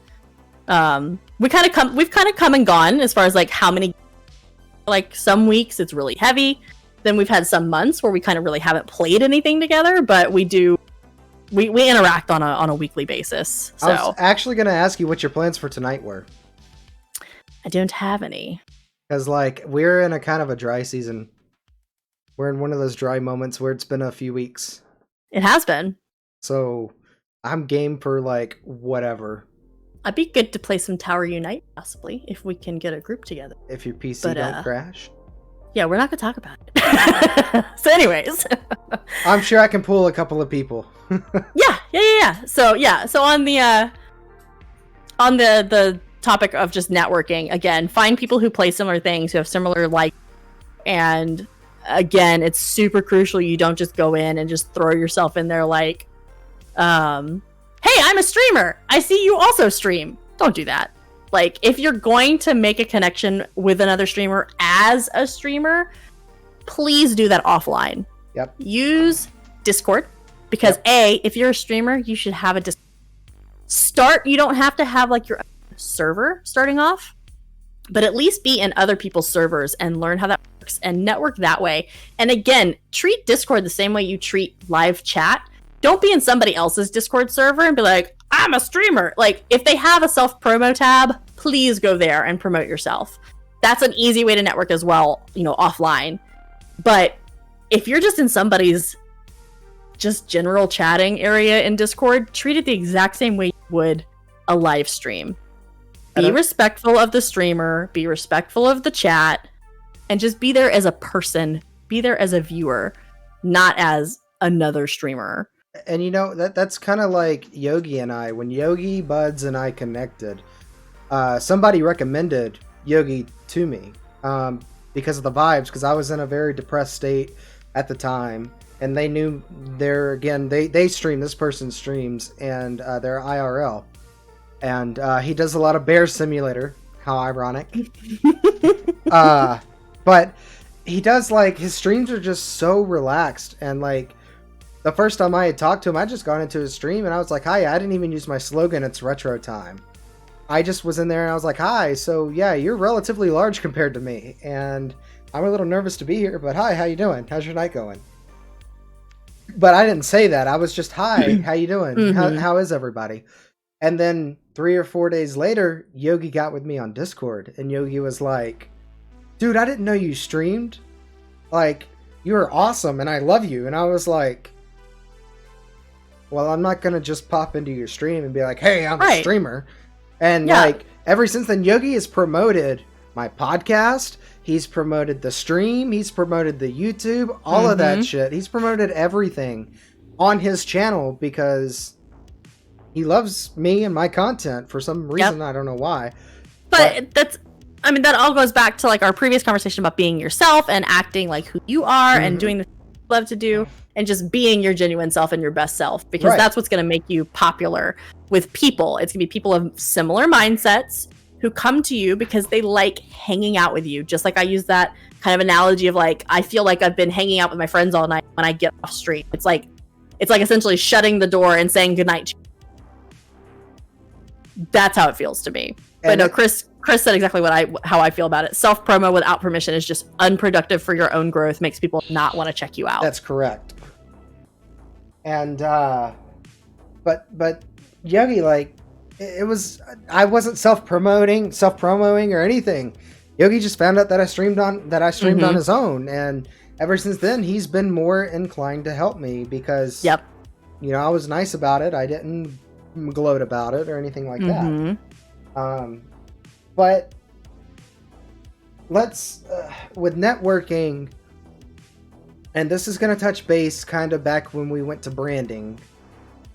We've kind of come and gone as far as like how many, like some weeks it's really heavy. Then we've had some months where we kind of really haven't played anything together, but we interact on a weekly basis. So I was actually going to ask you what your plans for tonight were. I don't have any. Because like we're in a kind of a dry season. We're in one of those dry moments where it's been a few weeks. It has been. So I'm game for like whatever. I'd be good to play some Tower Unite, possibly, if we can get a group together. If your PC don't crash. Yeah, we're not going to talk about it. So anyways. I'm sure I can pull a couple of people. Yeah. So on the topic of just networking, again, find people who play similar things, who have similar like, and again, it's super crucial you don't just go in and just throw yourself in there like, hey, I'm a streamer, I see you also stream. Don't do that. Like, if you're going to make a connection with another streamer as a streamer, please do that offline. Yep. Use Discord, because if you're a streamer, you should have a you don't have to have like your own server starting off, but at least be in other people's servers and learn how that works and network that way. And again, treat Discord the same way you treat live chat. Don't be in somebody else's Discord server and be like, I'm a streamer. Like, if they have a self-promo tab, please go there and promote yourself. That's an easy way to network as well, offline. But if you're just in somebody's just general chatting area in Discord, treat it the exact same way you would a live stream. Be respectful of the streamer, be respectful of the chat, and just be there as a person. Be there as a viewer, not as another streamer. And that's kind of like Yogi and I. When Yogi, Buds, and I connected, somebody recommended Yogi to me because of the vibes, because I was in a very depressed state at the time, and they knew they stream, this person streams, and they're IRL. And he does a lot of Bear Simulator. How ironic. But he does, like, his streams are just so relaxed, and like, the first time I had talked to him, I just got into his stream and I was like, hi, I didn't even use my slogan, it's retro time. I just was in there and I was like, hi, so yeah, you're relatively large compared to me. And I'm a little nervous to be here, but hi, how you doing? How's your night going? But I didn't say that. I was just, hi, how you doing? Mm-hmm. How is everybody? And then 3 or 4 days later, Yogi got with me on Discord. And Yogi was like, dude, I didn't know you streamed. Like, you were awesome and I love you. And I was like, well, I'm not going to just pop into your stream and be like, hey, I'm a streamer. And like, ever since then, Yogi has promoted my podcast. He's promoted the stream. He's promoted the YouTube, all of that shit. He's promoted everything on his channel because he loves me and my content for some reason. I don't know why. But that all goes back to like our previous conversation about being yourself and acting like who you are and doing the things you love to do. And just being your genuine self and your best self, because that's what's going to make you popular with people. It's going to be people of similar mindsets who come to you because they like hanging out with you. Just like I use that kind of analogy of like, I feel like I've been hanging out with my friends all night when I get off stream. It's like essentially shutting the door and saying goodnight. That's how it feels to me. But no, Chris said exactly how I feel about it. Self-promo without permission is just unproductive for your own growth, makes people not want to check you out. That's correct. And but Yogi, like, I wasn't self-promoting or anything. Yogi just found out that I streamed on his own, and ever since then he's been more inclined to help me because I was nice about it. I didn't gloat about it or anything like that. But let's with networking, and this is going to touch base kind of back when we went to branding.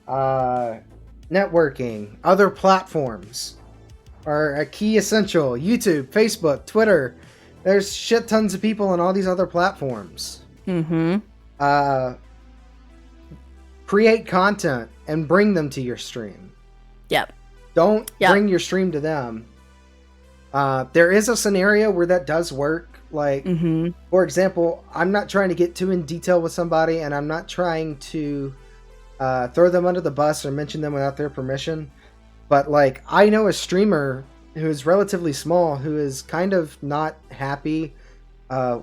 Networking, other platforms are a key essential. YouTube, Facebook, Twitter. There's shit tons of people on all these other platforms. Create content and bring them to your stream. Yep. Don't bring your stream to them. There is a scenario where that does work. Like, for example, I'm not trying to get too in detail with somebody, and I'm not trying to throw them under the bus or mention them without their permission. But, like, I know a streamer who is relatively small who is kind of not happy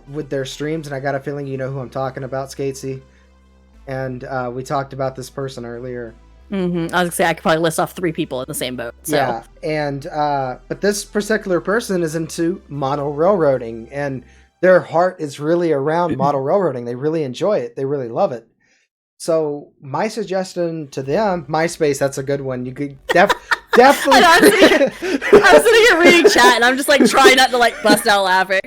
with their streams, and I got a feeling you know who I'm talking about, SK8C. And we talked about this person earlier. I was gonna say I could probably list off 3 people in the same boat. So. Yeah, and but this particular person is into model railroading, and their heart is really around model railroading. They really enjoy it. They really love it. So my suggestion to them, MySpace, that's a good one. You could definitely. I was sitting here reading chat, and I'm just like trying not to like bust out laughing.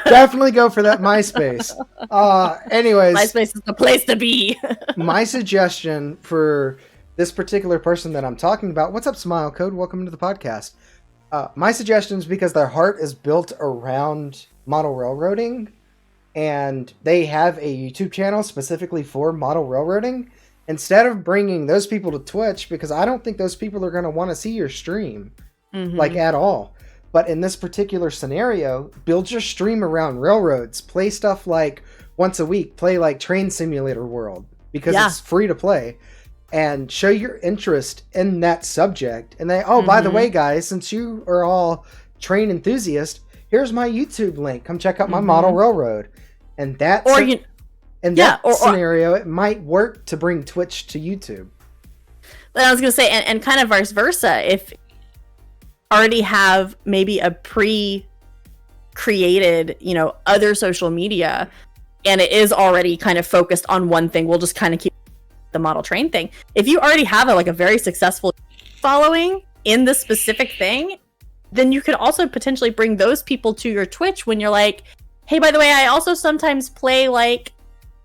Definitely go for that MySpace. Anyways, MySpace is the place to be. My suggestion for this particular person that I'm talking about. What's up, Smile Code? Welcome to the podcast. My suggestion is because their heart is built around model railroading, and they have a YouTube channel specifically for model railroading. Instead of bringing those people to Twitch, because I don't think those people are going to want to see your stream, like at all. But in this particular scenario, build your stream around railroads. Play stuff like once a week. Play like Train Simulator World, because it's free to play. And show your interest in that subject. And they, by the way, guys, since you are all train enthusiasts, here's my YouTube link. Come check out my model railroad. And that scenario, it might work to bring Twitch to YouTube. But I was going to say, and kind of vice versa, if you already have maybe a pre-created, other social media, and it is already kind of focused on one thing, we'll just kind of keep the model train thing. If you already have a very successful following in this specific thing, then you could also potentially bring those people to your Twitch when you're like, hey, by the way, I also sometimes play like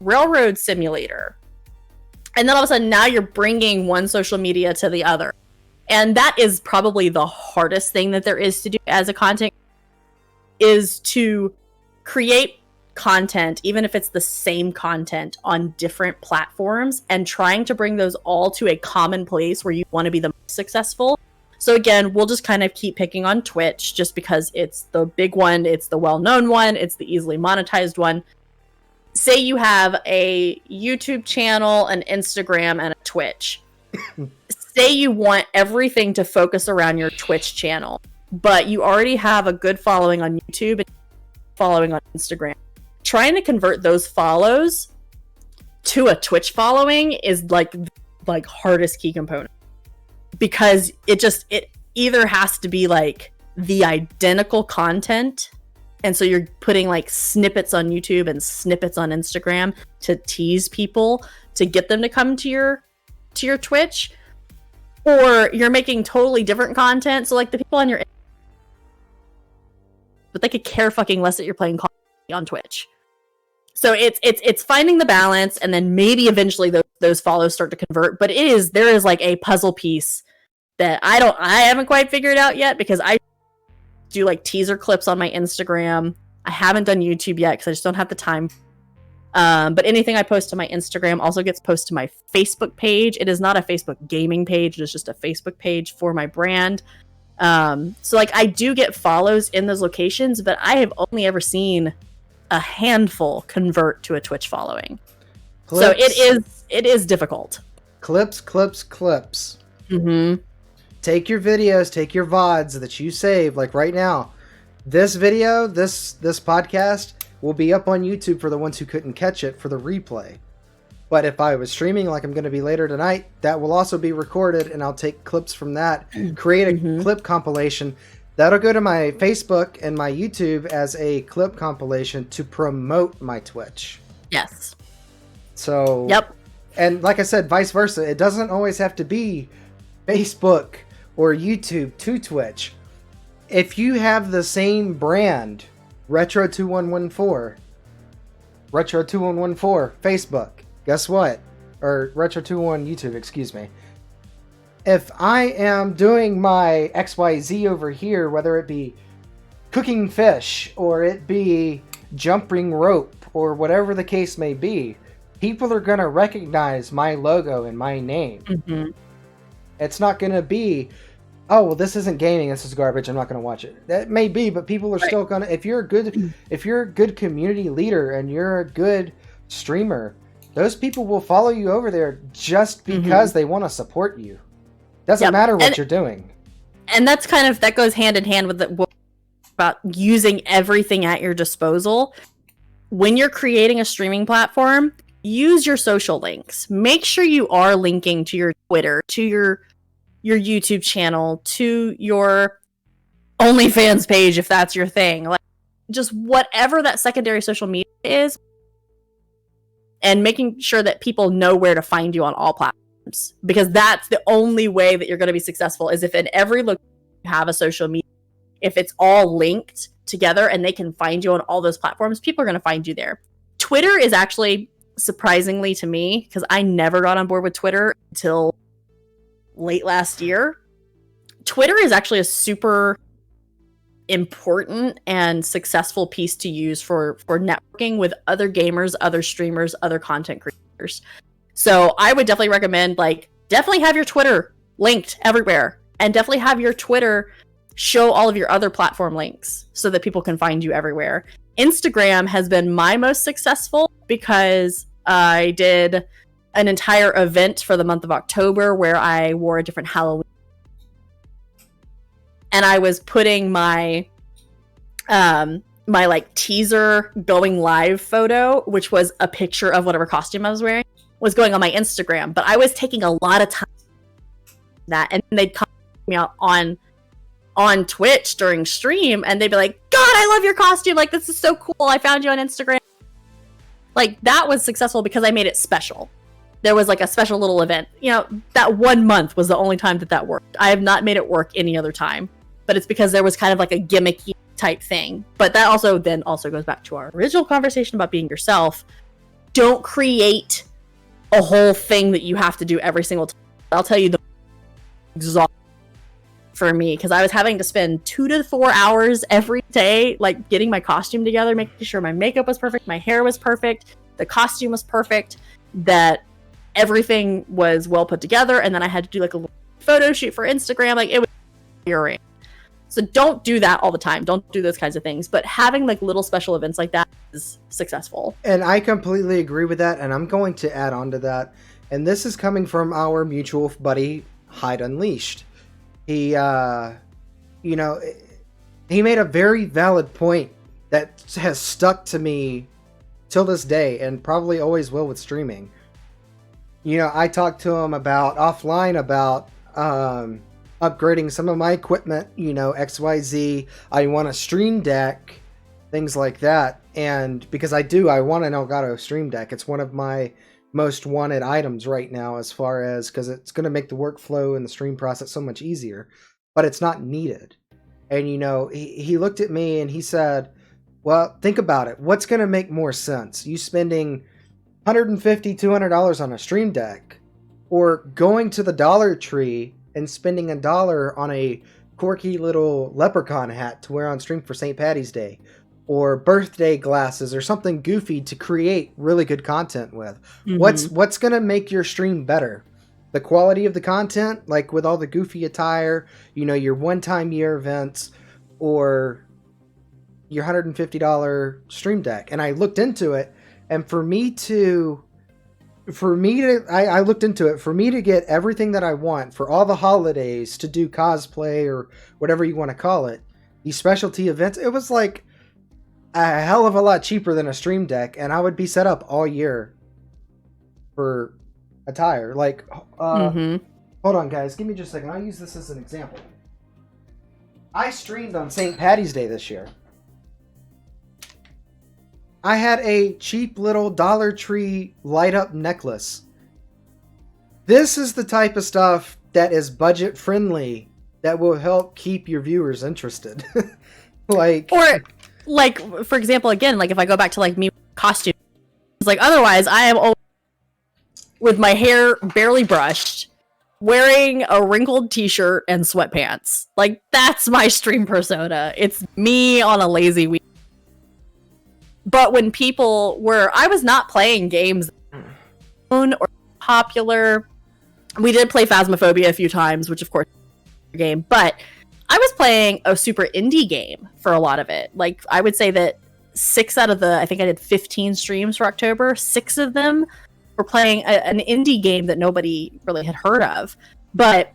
Railroad Simulator. And then all of a sudden now you're bringing one social media to the other. And that is probably the hardest thing that there is to do as a content, is to create content, even if it's the same content on different platforms, and trying to bring those all to a common place where you want to be the most successful. So again, we'll just kind of keep picking on Twitch just because it's the big one, it's the well-known one, it's the easily monetized one. Say you have a YouTube channel, an Instagram, and a Twitch. Say you want everything to focus around your Twitch channel, but you already have a good following on YouTube and following on Instagram. Trying to convert those follows to a Twitch following is like hardest key component, because it either has to be like the identical content, and so you're putting like snippets on YouTube and snippets on Instagram to tease people to get them to come to your Twitch, or you're making totally different content. So like the people on your, but they could care fucking less that you're playing Call of Duty on Twitch. So it's finding the balance, and then maybe eventually those follows start to convert. But there is like a puzzle piece that I haven't quite figured out yet, because I do like teaser clips on my Instagram. I haven't done YouTube yet because I just don't have the time. But anything I post to my Instagram also gets posted to my Facebook page. It is not a Facebook gaming page. It is just a Facebook page for my brand. So like I do get follows in those locations, but I have only ever seen a handful convert to a Twitch following. Clips. So it is difficult. Clips. Take your videos, take your VODs that you save, like right now. This video, this podcast will be up on YouTube for the ones who couldn't catch it for the replay. But if I was streaming like I'm going to be later tonight, that will also be recorded, and I'll take clips from that, create a clip compilation. That'll go to my Facebook and my YouTube as a clip compilation to promote my Twitch. Yes. So, yep. And like I said, vice versa. It doesn't always have to be Facebook or YouTube to Twitch. If you have the same brand Retro2114. Retro2114, Facebook. Guess what? Or Retro21 YouTube, excuse me. If I am doing my XYZ over here, whether it be cooking fish or it be jumping rope or whatever the case may be, people are going to recognize my logo and my name. Mm-hmm. It's not going to be, oh, well, this isn't gaming, this is garbage, I'm not going to watch it. That may be, but people are still going to, if you're a good community leader and you're a good streamer, those people will follow you over there just because they want to support you. Doesn't matter what you're doing. And that's that goes hand in hand with about using everything at your disposal. When you're creating a streaming platform, use your social links. Make sure you are linking to your Twitter, to your YouTube channel, to your OnlyFans page if that's your thing. Like, just whatever that secondary social media is, and making sure that people know where to find you on all platforms. Because that's the only way that you're going to be successful, is if in every location you have a social media, if it's all linked together and they can find you on all those platforms, people are going to find you there. Twitter is actually, surprisingly to me, because I never got on board with Twitter until late last year. Twitter is actually a super important and successful piece to use for networking with other gamers, other streamers, other content creators. So I would definitely recommend, definitely have your Twitter linked everywhere, and definitely have your Twitter show all of your other platform links so that people can find you everywhere. Instagram has been my most successful because I did an entire event for the month of October where I wore a different Halloween. And I was putting my teaser going live photo, which was a picture of whatever costume I was wearing, was going on my Instagram. But I was taking a lot of time that, and they'd come me out on Twitch during stream, and they'd be like, God, I love your costume, this is so cool, I found you on Instagram. That was successful because I made it special. There was a special little event. That 1 month was the only time that worked. I have not made it work any other time, but it's because there was kind of a gimmicky type thing. But that also goes back to our original conversation about being yourself. Don't create a whole thing that you have to do every single time. I'll tell you, the exhausting for me, because I was having to spend 2 to 4 hours every day, getting my costume together, making sure my makeup was perfect, my hair was perfect, the costume was perfect, that everything was well put together, and then I had to do a little photo shoot for Instagram. It was infuriating. So don't do that all the time. Don't do those kinds of things. But having little special events like that is successful. And I completely agree with that, and I'm going to add on to that. And this is coming from our mutual buddy, Hyde Unleashed. He, he made a very valid point that has stuck to me till this day, and probably always will with streaming. I talked to him offline about upgrading some of my equipment, XYZ. I want a Stream Deck, things like that. And because I want an Elgato Stream Deck. It's one of my most wanted items right now, as far as, because it's going to make the workflow and the stream process so much easier, but it's not needed. And he looked at me and he said, well, think about it. What's going to make more sense? You spending $150, $200 on a Stream Deck, or going to the Dollar Tree and spending $1 on a quirky little leprechaun hat to wear on stream for St. Patty's Day, or birthday glasses, or something goofy to create really good content with. Mm-hmm. What's going to make your stream better? The quality of the content, with all the goofy attire, your one-time year events, or your $150 Stream Deck. And I looked into it, and for me to get everything that I want for all the holidays, to do cosplay or whatever you want to call it, these specialty events, it was a hell of a lot cheaper than a Stream Deck, and I would be set up all year for attire. Hold on, guys, give me just a second. I'll use this as an example. I streamed on St. Patty's Day this year. I had a cheap little Dollar Tree light-up necklace. This is the type of stuff that is budget-friendly, that will help keep your viewers interested. like, for example, again, like if I go back to like me costume, it's like otherwise I am always with my hair barely brushed, wearing a wrinkled t-shirt and sweatpants. Like that's my stream persona. It's me on a lazy week. But when people were, I was not playing games or popular. We did play Phasmophobia a few times, which of course is a game, but I was playing a super indie game for a lot of it. Like I would say that 6 out of the, I think I did 15 streams for October, 6 of them were playing an indie game that nobody really had heard of. But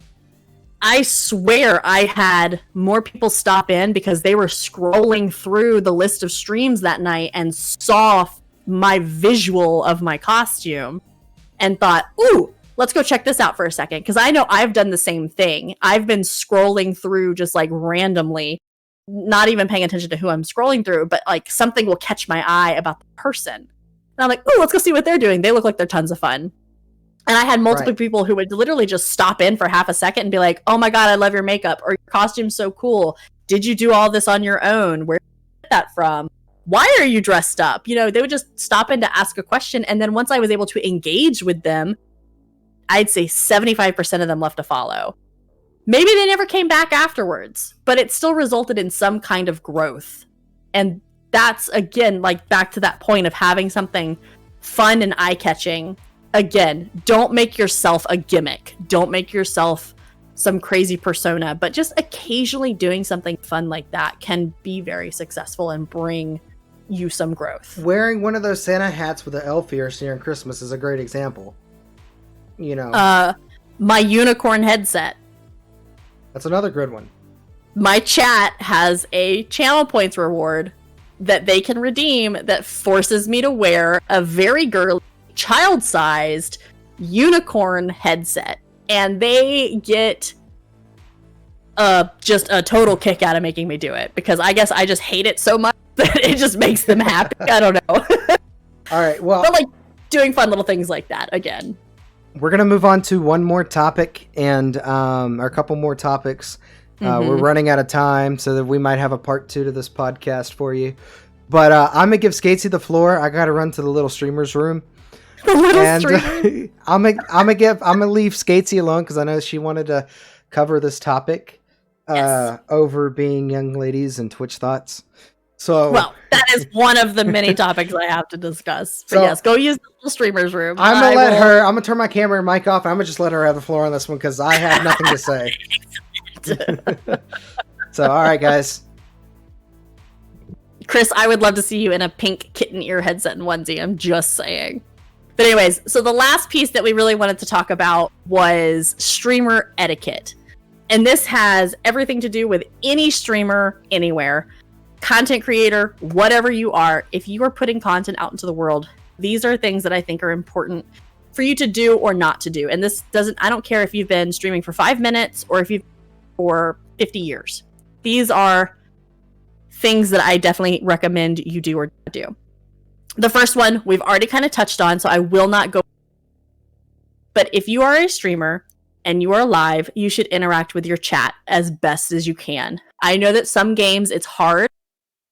I swear I had more people stop in because they were scrolling through the list of streams that night and saw my visual of my costume and thought, ooh, let's go check this out for a second. Because I know I've done the same thing. I've been scrolling through just like randomly, not even paying attention to who I'm scrolling through, but like something will catch my eye about the person. And I'm like, oh, let's go see what they're doing. They look like they're tons of fun. And I had multiple people who would literally just stop in for half a second and be like, oh my God, I love your makeup, or your costume's so cool. Did you do all this on your own? Where did you get that from? Why are you dressed up? You know, they would just stop in to ask a question. And then once I was able to engage with them, I'd say 75% of them left a follow. Maybe they never came back afterwards, but it still resulted in some kind of growth. And that's, again, like back to that point of having something fun and eye-catching. Again, don't make yourself a gimmick. Don't make yourself some crazy persona, but just occasionally doing something fun like that can be very successful and bring you some growth. Wearing one of those Santa hats with an elf ears during Christmas is a great example. You know, my unicorn headset. That's another good one. My chat has a channel points reward that they can redeem that forces me to wear a very girly, child-sized unicorn headset. And they get just a total kick out of making me do it, because I guess I just hate it so much that it just makes them happy. I don't know. All right, well, but like doing fun little things like that again. We're gonna move on to one more topic and or a couple more topics. We're running out of time, so that we might have a part 2 to this podcast for you. But I'm gonna give Skatesy the floor. I gotta run to the little streamers room. Streamer. I'm gonna leave Skatesy alone because I know she wanted to cover this topic over being young ladies and Twitch thoughts. So, well, that is one of the many topics I have to discuss. But yes, go use the little streamers room. I'm gonna turn my camera and mic off, and I'm gonna just let her have the floor on this one because I have nothing to say. So, all right, guys. Chris, I would love to see you in a pink kitten ear headset and onesie. I'm just saying. But anyways, so the last piece that we really wanted to talk about was streamer etiquette. And this has everything to do with any streamer anywhere. Content creator, whatever you are, if you are putting content out into the world, these are things that I think are important for you to do or not to do. And this doesn't, I don't care if you've been streaming for 5 minutes or if you've for 50 years. These are things that I definitely recommend you do or not do. The first one we've already kind of touched on, so I will not go. But if you are a streamer and you are live, you should interact with your chat as best as you can. I know that some games it's hard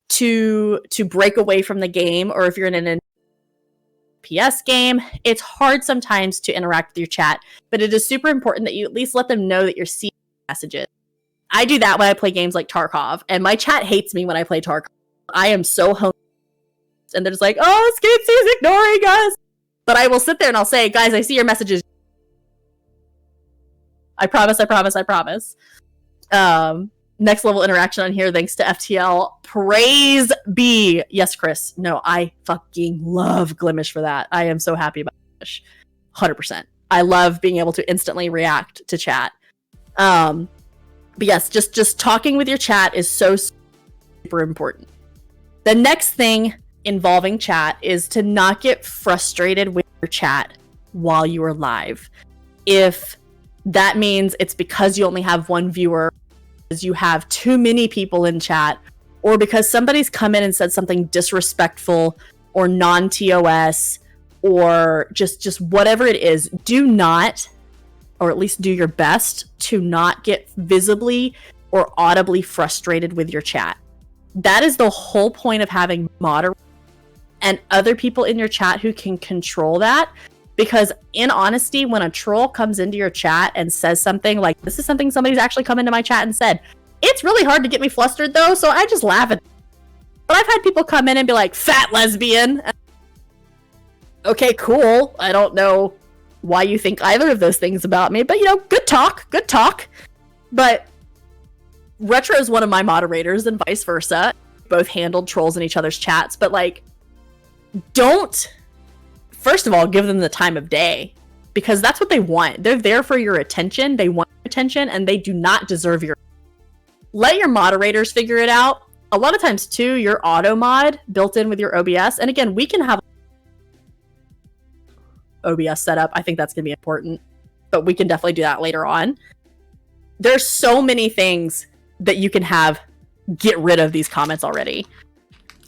to break away from the game, or if you're in an PS game, it's hard sometimes to interact with your chat, but it is super important that you at least let them know that you're seeing messages. I do that when I play games like Tarkov, and my chat hates me when I play Tarkov. I am so hung, and they're just like, oh, Skatesy is ignoring us. But I will sit there and I'll say, guys, I see your messages. I promise. Next level interaction on here, thanks to FTL. Praise be. Yes, Chris. No, I fucking love Glimish for that. I am so happy about Glimish. 100%. I love being able to instantly react to chat. But yes, just talking with your chat is so super important. The next thing involving chat is to not get frustrated with your chat while you are live. If that means it's because you only have one viewer, because you have too many people in chat, or because somebody's come in and said something disrespectful or non-TOS, or just whatever it is, do not, or at least do your best to not get visibly or audibly frustrated with your chat. that is the whole point of having moderators and other people in your chat who can control that. Because in honesty, when a troll comes into your chat and says something like, this is something somebody's actually come into my chat and said, it's really hard to get me flustered though, so I just laugh at it. But I've had people come in and be like, fat lesbian. Okay, cool. I don't know why you think either of those things about me, but good talk. But Retro is one of my moderators and vice versa. Both handled trolls in each other's chats, but like, don't, first of all, give them the time of day, because that's what they want. They're there for your attention. They want your attention, and they do not deserve your. Let your moderators figure it out. A lot of times, too, your auto mod built in with your OBS, and again, we can have OBS setup. I think that's going to be important, but we can definitely do that later on. There's so many things that you can have get rid of these comments already.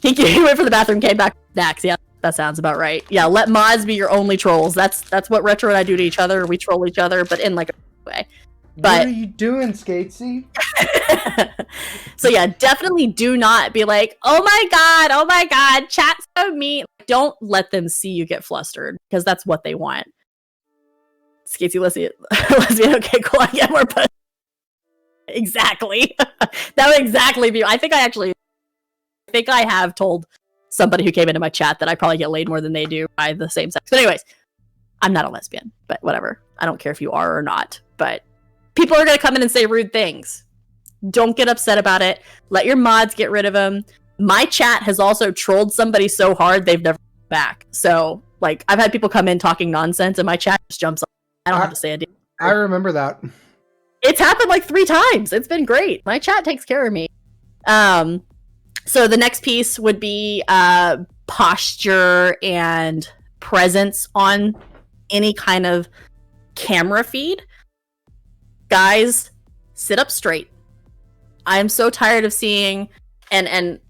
He went for the bathroom, came back next. Yeah, that sounds about right. Yeah, let mods be your only trolls. That's what Retro and I do to each other. We troll each other, but in like a way. But what are you doing, SK8C? So yeah, definitely do not be like, oh my god, chat's so mean. Don't let them see you get flustered, because that's what they want. SK8C lesbian. Okay, cool. I get more. Exactly. That would exactly be. I think I have told somebody who came into my chat that I probably get laid more than they do by the same sex. But anyways, I'm not a lesbian, but whatever. I don't care if you are or not. But people are going to come in and say rude things. Don't get upset about it. Let your mods get rid of them. My chat has also trolled somebody so hard they've never come back. So, like, I've had people come in talking nonsense and my chat just jumps up. I don't have to say a damn word. I remember that. It's happened like 3 times. It's been great. My chat takes care of me. So the next piece would be posture and presence on any kind of camera feed. Guys, sit up straight. I'm so tired of seeing and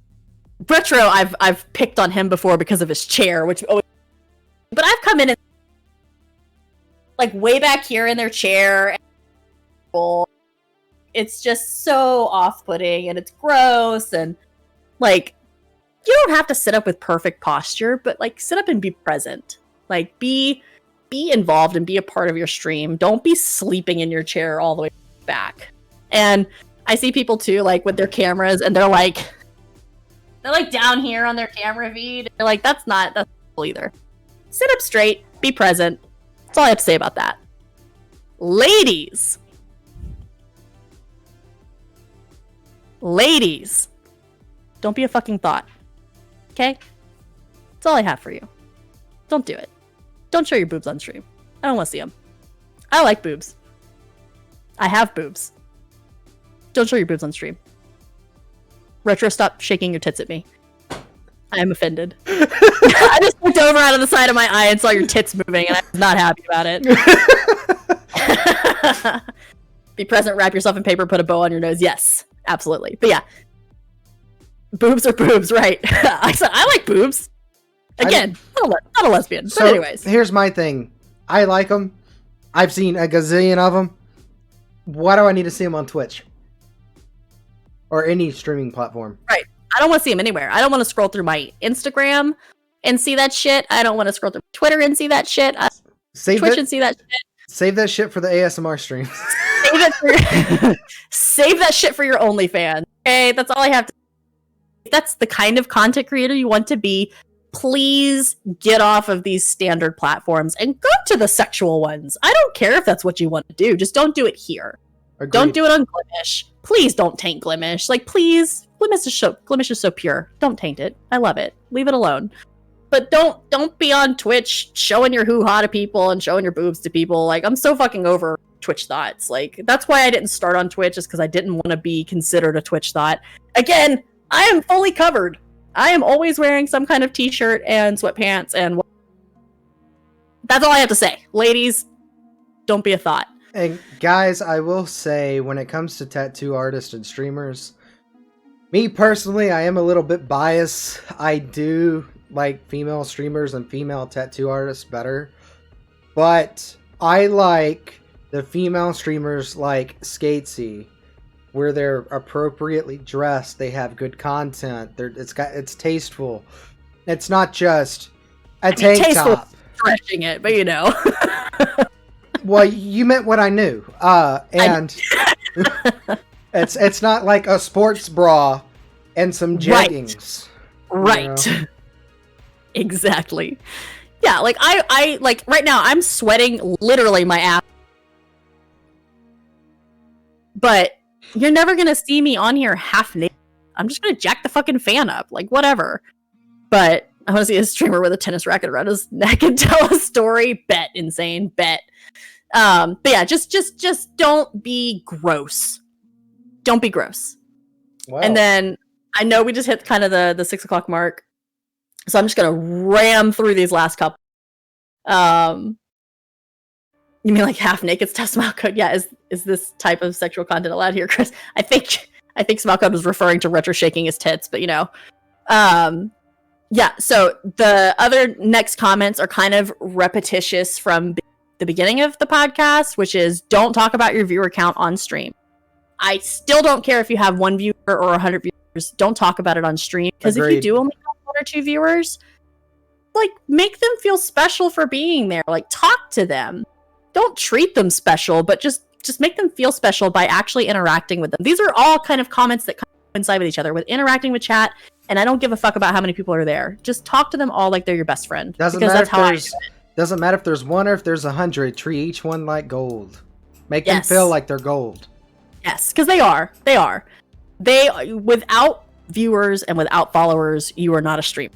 Retro, I've picked on him before because of his chair, but I've come in and like way back here in their chair. It's just so off-putting and it's gross, and like, you don't have to sit up with perfect posture, but like, sit up and be present. Like, be involved and be a part of your stream. Don't be sleeping in your chair all the way back. And I see people too, like with their cameras, and they're like down here on their camera feed. They're like, that's cool either. Sit up straight, be present. That's all I have to say about that. Ladies, don't be a fucking thought. Okay? That's all I have for you. Don't do it. Don't show your boobs on stream. I don't want to see them. I like boobs. I have boobs. Don't show your boobs on stream. Retro, stop shaking your tits at me. I am offended. I just looked over out of the side of my eye and saw your tits moving, and I was not happy about it. Be present, wrap yourself in paper, put a bow on your nose. Yes, absolutely. But yeah, boobs are boobs, right? I said I like boobs. Again, not a lesbian. So but anyways, here's my thing. I like them. I've seen a gazillion of them. Why do I need to see them on Twitch or any streaming platform? Right. I don't want to see them anywhere. I don't want to scroll through my Instagram and see that shit. I don't want to scroll through Twitter and see that shit. Twitch and see that shit. Save that shit for the ASMR streams. Save that shit for your OnlyFans. Okay, that's all I have to. If that's the kind of content creator you want to be, please get off of these standard platforms and go to the sexual ones. I don't care if that's what you want to do. Just don't do it here. Agreed. Don't do it on Glimish. Please don't taint Glimish. Like, please, Glimish is so pure. Don't taint it. I love it. Leave it alone. But don't be on Twitch showing your hoo-ha to people and showing your boobs to people. Like, I'm so fucking over Twitch thoughts. Like, that's why I didn't start on Twitch, is because I didn't want to be considered a Twitch thought. Again, I am fully covered. I am always wearing some kind of t-shirt and sweatpants, and that's all I have to say. Ladies, don't be a thought. And guys, I will say, when it comes to tattoo artists and streamers, me personally, I am a little bit biased. I do like female streamers and female tattoo artists better, but I like the female streamers like SK8C where they're appropriately dressed, they have good content, it's tasteful. It's not just a tank tasteful, top. stretching it, but you know. Well, you meant what I knew. And it's not like a sports bra and some jeggings. Right. You know? Exactly. Yeah, like I like right now I'm sweating literally my ass. But you're never gonna see me on here half naked. I'm just gonna jack the fucking fan up, like whatever. But I want to see a streamer with a tennis racket around his neck and tell a story. Bet, insane, bet. But yeah, just don't be gross. Don't be gross. Wow. And then I know we just hit kind of the 6 o'clock mark, so I'm just gonna ram through these last couple. You mean like half naked stuff? Smilecode, yeah. Is this type of sexual content allowed here, Chris? I think Smilecode was referring to Retro shaking his tits, but you know, yeah. So the other next comments are kind of repetitious from the beginning of the podcast, which is don't talk about your viewer count on stream. I still don't care if you have 1 viewer or 100 viewers. Don't talk about it on stream, because if you do only have 1 or 2 viewers, like make them feel special for being there. Like talk to them. Don't treat them special, but just make them feel special by actually interacting with them. These are all kind of comments that coincide with each other, with interacting with chat, and I don't give a fuck about how many people are there. Just talk to them all like they're your best friend. Doesn't matter if there's 1 or if there's 100. Treat each one like gold. Make them feel like they're gold. Yes, because they are. They are. Without viewers and without followers, you are not a streamer.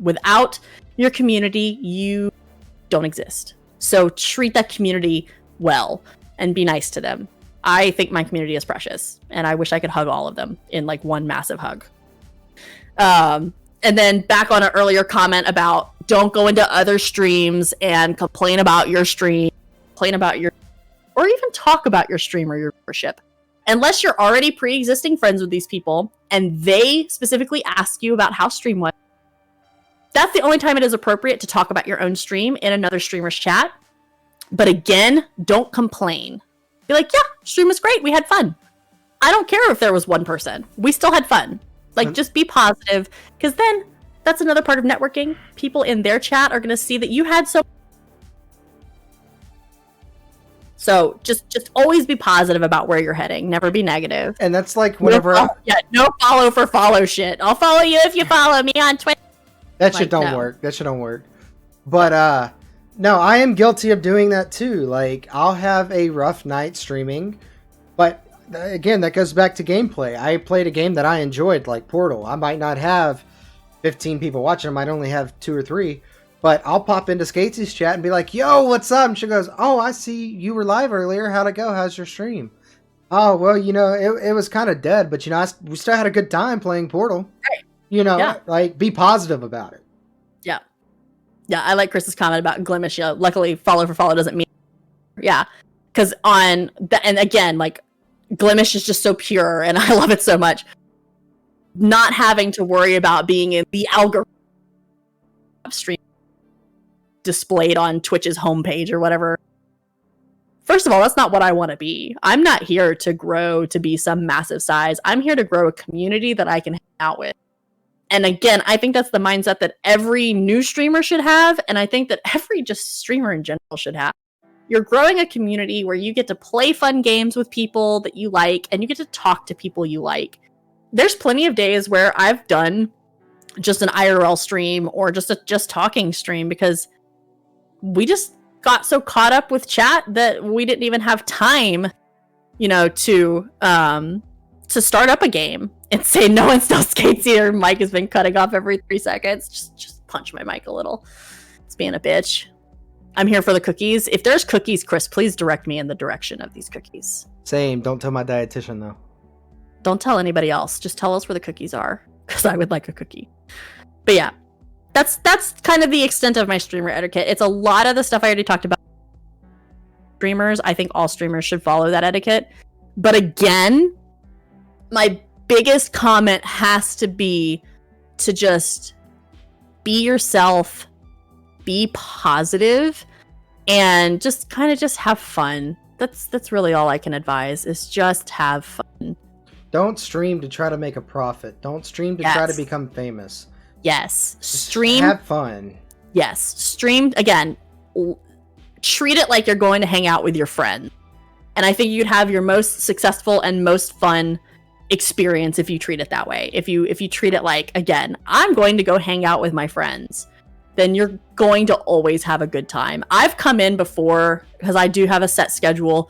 Without your community, you don't exist. So treat that community well and be nice to them. I think my community is precious, and I wish I could hug all of them in like one massive hug. And then back on an earlier comment about don't go into other streams and complain about your stream, or even talk about your stream or your viewership. Unless you're already pre-existing friends with these people and they specifically ask you about how stream was, that's the only time it is appropriate to talk about your own stream in another streamer's chat. But again, don't complain. Be like, yeah, stream was great. We had fun. I don't care if there was 1 person. We still had fun. Like, just be positive. Because then that's another part of networking. People in their chat are going to see that you had So just always be positive about where you're heading. Never be negative. And that's like whenever no follow for follow shit. I'll follow you if you follow me on Twitter. That shit don't work. That shit don't work. But no, I am guilty of doing that too. Like, I'll have a rough night streaming, but again, that goes back to gameplay. I played a game that I enjoyed, like Portal. I might not have 15 people watching. I might only have 2 or 3, but I'll pop into SK8C's chat and be like, yo, what's up? And she goes, oh, I see you were live earlier. How'd it go? How's your stream? Oh, well, you know, it was kind of dead, but you know, we still had a good time playing Portal. Right. You know, like, be positive about it. Yeah. Yeah, I like Chris's comment about Glimish. Yeah, luckily, follow for follow doesn't mean... Yeah, because and again, like, Glimish is just so pure, and I love it so much. Not having to worry about being in the algorithm stream displayed on Twitch's homepage or whatever. First of all, that's not what I want to be. I'm not here to grow to be some massive size. I'm here to grow a community that I can hang out with. And again, I think that's the mindset that every new streamer should have, and I think that every just streamer in general should have. You're growing a community where you get to play fun games with people that you like, and you get to talk to people you like. There's plenty of days where I've done just an IRL stream or just a just talking stream because we just got so caught up with chat that we didn't even have time, you know, to start up a game and say no install SK8C. Your mic has been cutting off every 3 seconds. Just punch my mic a little. It's being a bitch. I'm here for the cookies. If there's cookies, Chris, please direct me in the direction of these cookies. Same. Don't tell my dietitian, though. Don't tell anybody else. Just tell us where the cookies are, because I would like a cookie. But yeah, that's kind of the extent of my streamer etiquette. It's a lot of the stuff I already talked about. Streamers, I think all streamers should follow that etiquette. But again, my biggest comment has to be to just be yourself, be positive, and just kind of just have fun. that's really all I can advise, is just have fun. Don't stream to try to make a profit. Don't stream to try to become famous. Yes. Just Stream. have fun. Yes. Stream, again, treat it like you're going to hang out with your friends. And I think you'd have your most successful and most fun experience if you treat it that way. If you treat it like, again, I'm going to go hang out with my friends, then you're going to always have a good time. I've come in before, because I do have a set schedule.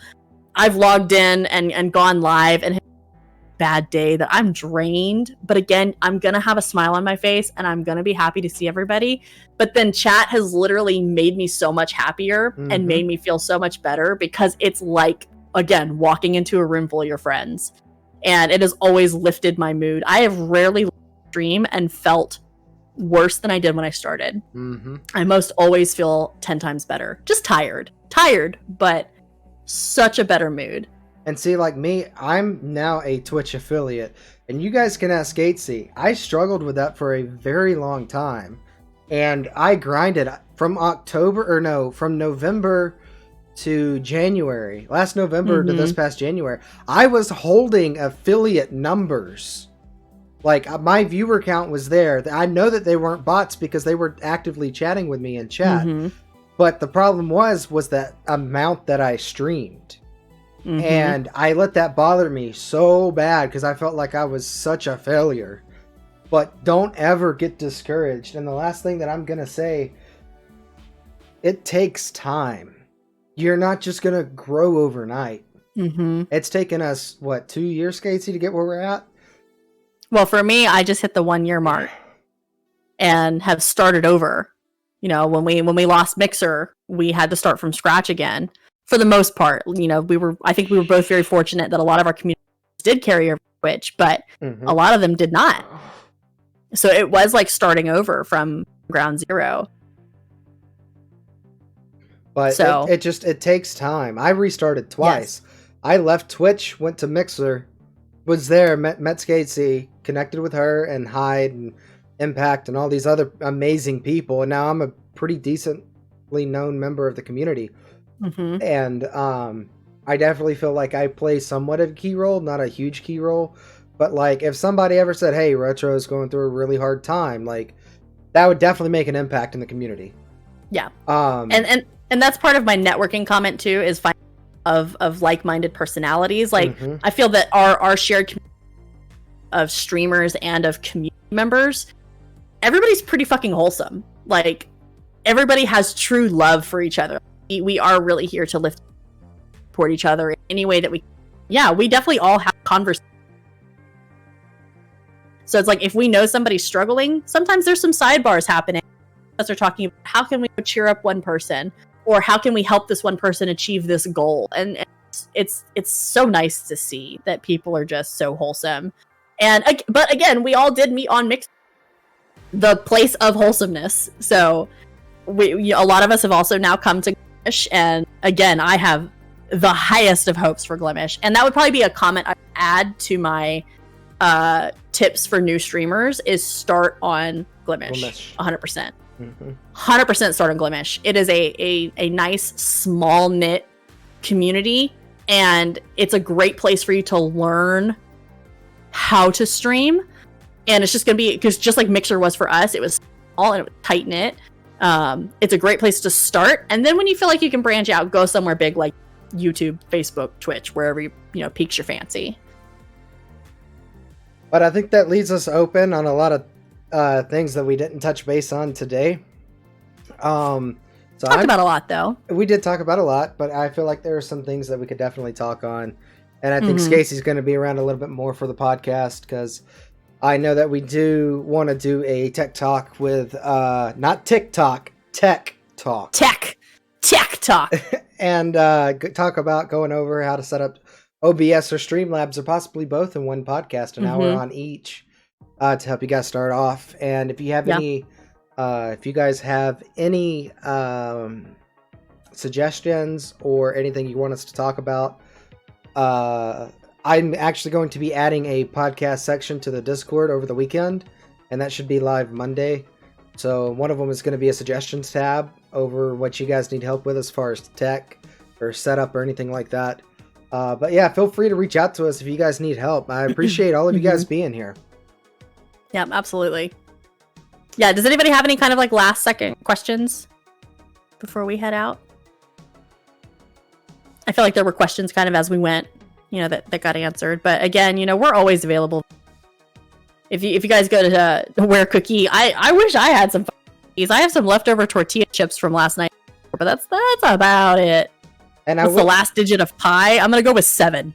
I've logged in and gone live and had a bad day that I'm drained. But again, I'm going to have a smile on my face and I'm going to be happy to see everybody. But then chat has literally made me so much happier and made me feel so much better, because it's like, again, walking into a room full of your friends. And it has always lifted my mood. I have rarely streamed and felt worse than I did when I started. I most always feel 10 times better. Just tired, but such a better mood. And see, like me, I'm now a Twitch affiliate, and you guys can ask SK8C. I struggled with that for a very long time, and I grinded from November to January, last November to this past January. I was holding affiliate numbers. Like, my viewer count was there. I know that they weren't bots because they were actively chatting with me in chat. But the problem was that amount that I streamed. And I let that bother me so bad because I felt like I was such a failure. But don't ever get discouraged. And the last thing that I'm going to say, it takes time. You're not just going to grow overnight. It's taken us, 2 years, Casey, to get where we're at? Well, for me, I just hit the 1 year mark and have started over. You know, when we lost Mixer, we had to start from scratch again. For the most part, you know, I think we were both very fortunate that a lot of our communities did carry over Twitch, but a lot of them did not. So it was like starting over from ground zero. But so, it takes time. I restarted twice. Yes. I left Twitch, went to Mixer, was there, met SK8C, connected with her and Hyde and Impact and all these other amazing people, and now I'm a pretty decently known member of the community. And I definitely feel like I play somewhat of a key role, not a huge key role, but like if somebody ever said, hey, Retro is going through a really hard time, like that would definitely make an impact in the community. Yeah. And that's part of my networking comment too, is finding of like-minded personalities. Like I feel that our shared community of streamers and of community members, everybody's pretty fucking wholesome. Like everybody has true love for each other. We are really here to lift support each other in any way that we we definitely all have conversations. So it's like if we know somebody's struggling, sometimes there's some sidebars happening. Us are talking about how can we cheer up one person, or how can we help this one person achieve this goal. And it's so nice to see that people are just so wholesome. And but again, we all did meet on Mix, the place of wholesomeness. So a lot of us have also now come to Glimish, and again, I have the highest of hopes for Glimish, and that would probably be a comment I add to my tips for new streamers is start on Glimish. 100%. 100% start on Glimish. It is a nice small knit community, and it's a great place for you to learn how to stream. And it's just gonna be, because just like Mixer was for us, it was small and it was tight knit. It's a great place to start, and then when you feel like you can branch out, go somewhere big like YouTube, Facebook, Twitch, wherever you piques your fancy. But I think that leaves us open on a lot of things that we didn't touch base on today. Talked about a lot, though. We did talk about a lot, but I feel like there are some things that we could definitely talk on. And I think SK8C's going to be around a little bit more for the podcast, because I know that we do want to do a tech talk with, not TikTok, tech talk. Tech talk. And talk about going over how to set up OBS or Streamlabs, or possibly both in one podcast, an hour on each, to help you guys start off. And if you have any, if you guys have any suggestions or anything you want us to talk about, I'm actually going to be adding a podcast section to the Discord over the weekend, and that should be live Monday. So one of them is going to be a suggestions tab over what you guys need help with as far as tech. or setup or anything like that. But yeah, feel free to reach out to us if you guys need help. I appreciate all of you guys being here. Yeah, absolutely. Yeah, does anybody have any kind of like last second questions before we head out? I feel like there were questions kind of as we went, that got answered. But again, we're always available. If you guys go to Where Cookie, I wish I had some cookies. I have some leftover tortilla chips from last night, but that's about it. And what's the last digit of pi? I'm gonna go with 7.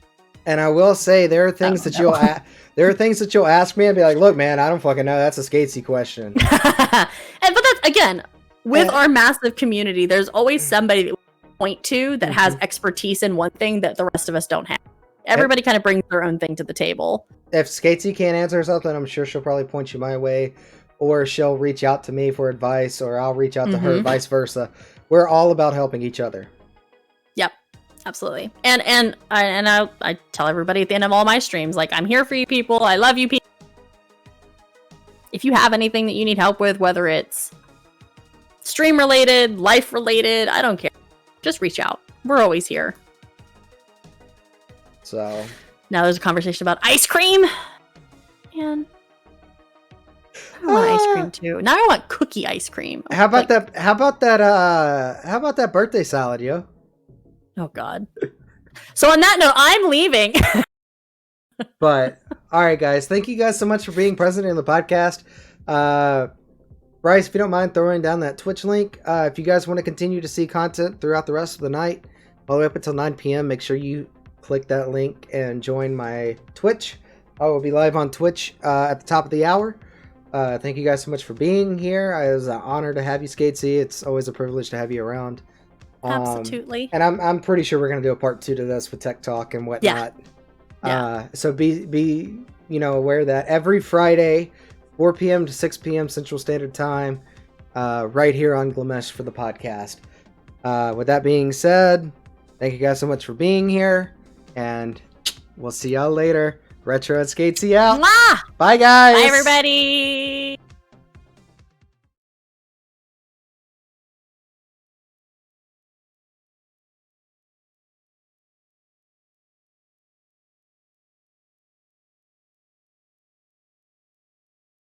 And I will say there are things that you'll ask me and be like, look, man, I don't fucking know. That's a SK8C question. But that's again with our massive community. There's always somebody that we point to that has expertise in one thing that the rest of us don't have. Everybody kind of brings their own thing to the table. If SK8C can't answer something, I'm sure she'll probably point you my way, or she'll reach out to me for advice, or I'll reach out to her, vice versa. We're all about helping each other. Yep, absolutely. And I tell everybody at the end of all my streams, like, I'm here for you people. I love you people. If you have anything that you need help with, whether it's stream related, life related, I don't care. Just reach out. We're always here. So now there's a conversation about ice cream. Man, I want ice cream too. Now I want cookie ice cream. How about that? How about that birthday salad, yo? Oh God. So on that note, I'm leaving. But all right, guys, thank you guys so much for being present in the podcast. Bryce, if you don't mind throwing down that Twitch link, if you guys want to continue to see content throughout the rest of the night, all the way up until 9 p.m., make sure you click that link and join my Twitch. I will be live on Twitch at the top of the hour. Thank you guys so much for being here. It was an honor to have you, SK8C. It's always a privilege to have you around. Absolutely. And I'm pretty sure we're going to do a part 2 to this with Tech Talk and whatnot. Yeah. So be aware that every Friday, 4 p.m. to 6 p.m. Central Standard Time, right here on Glamesh for the podcast. With that being said, thank you guys so much for being here. And we'll see y'all later. Retro and SK8C out. Mwah! Bye, guys. Bye, everybody.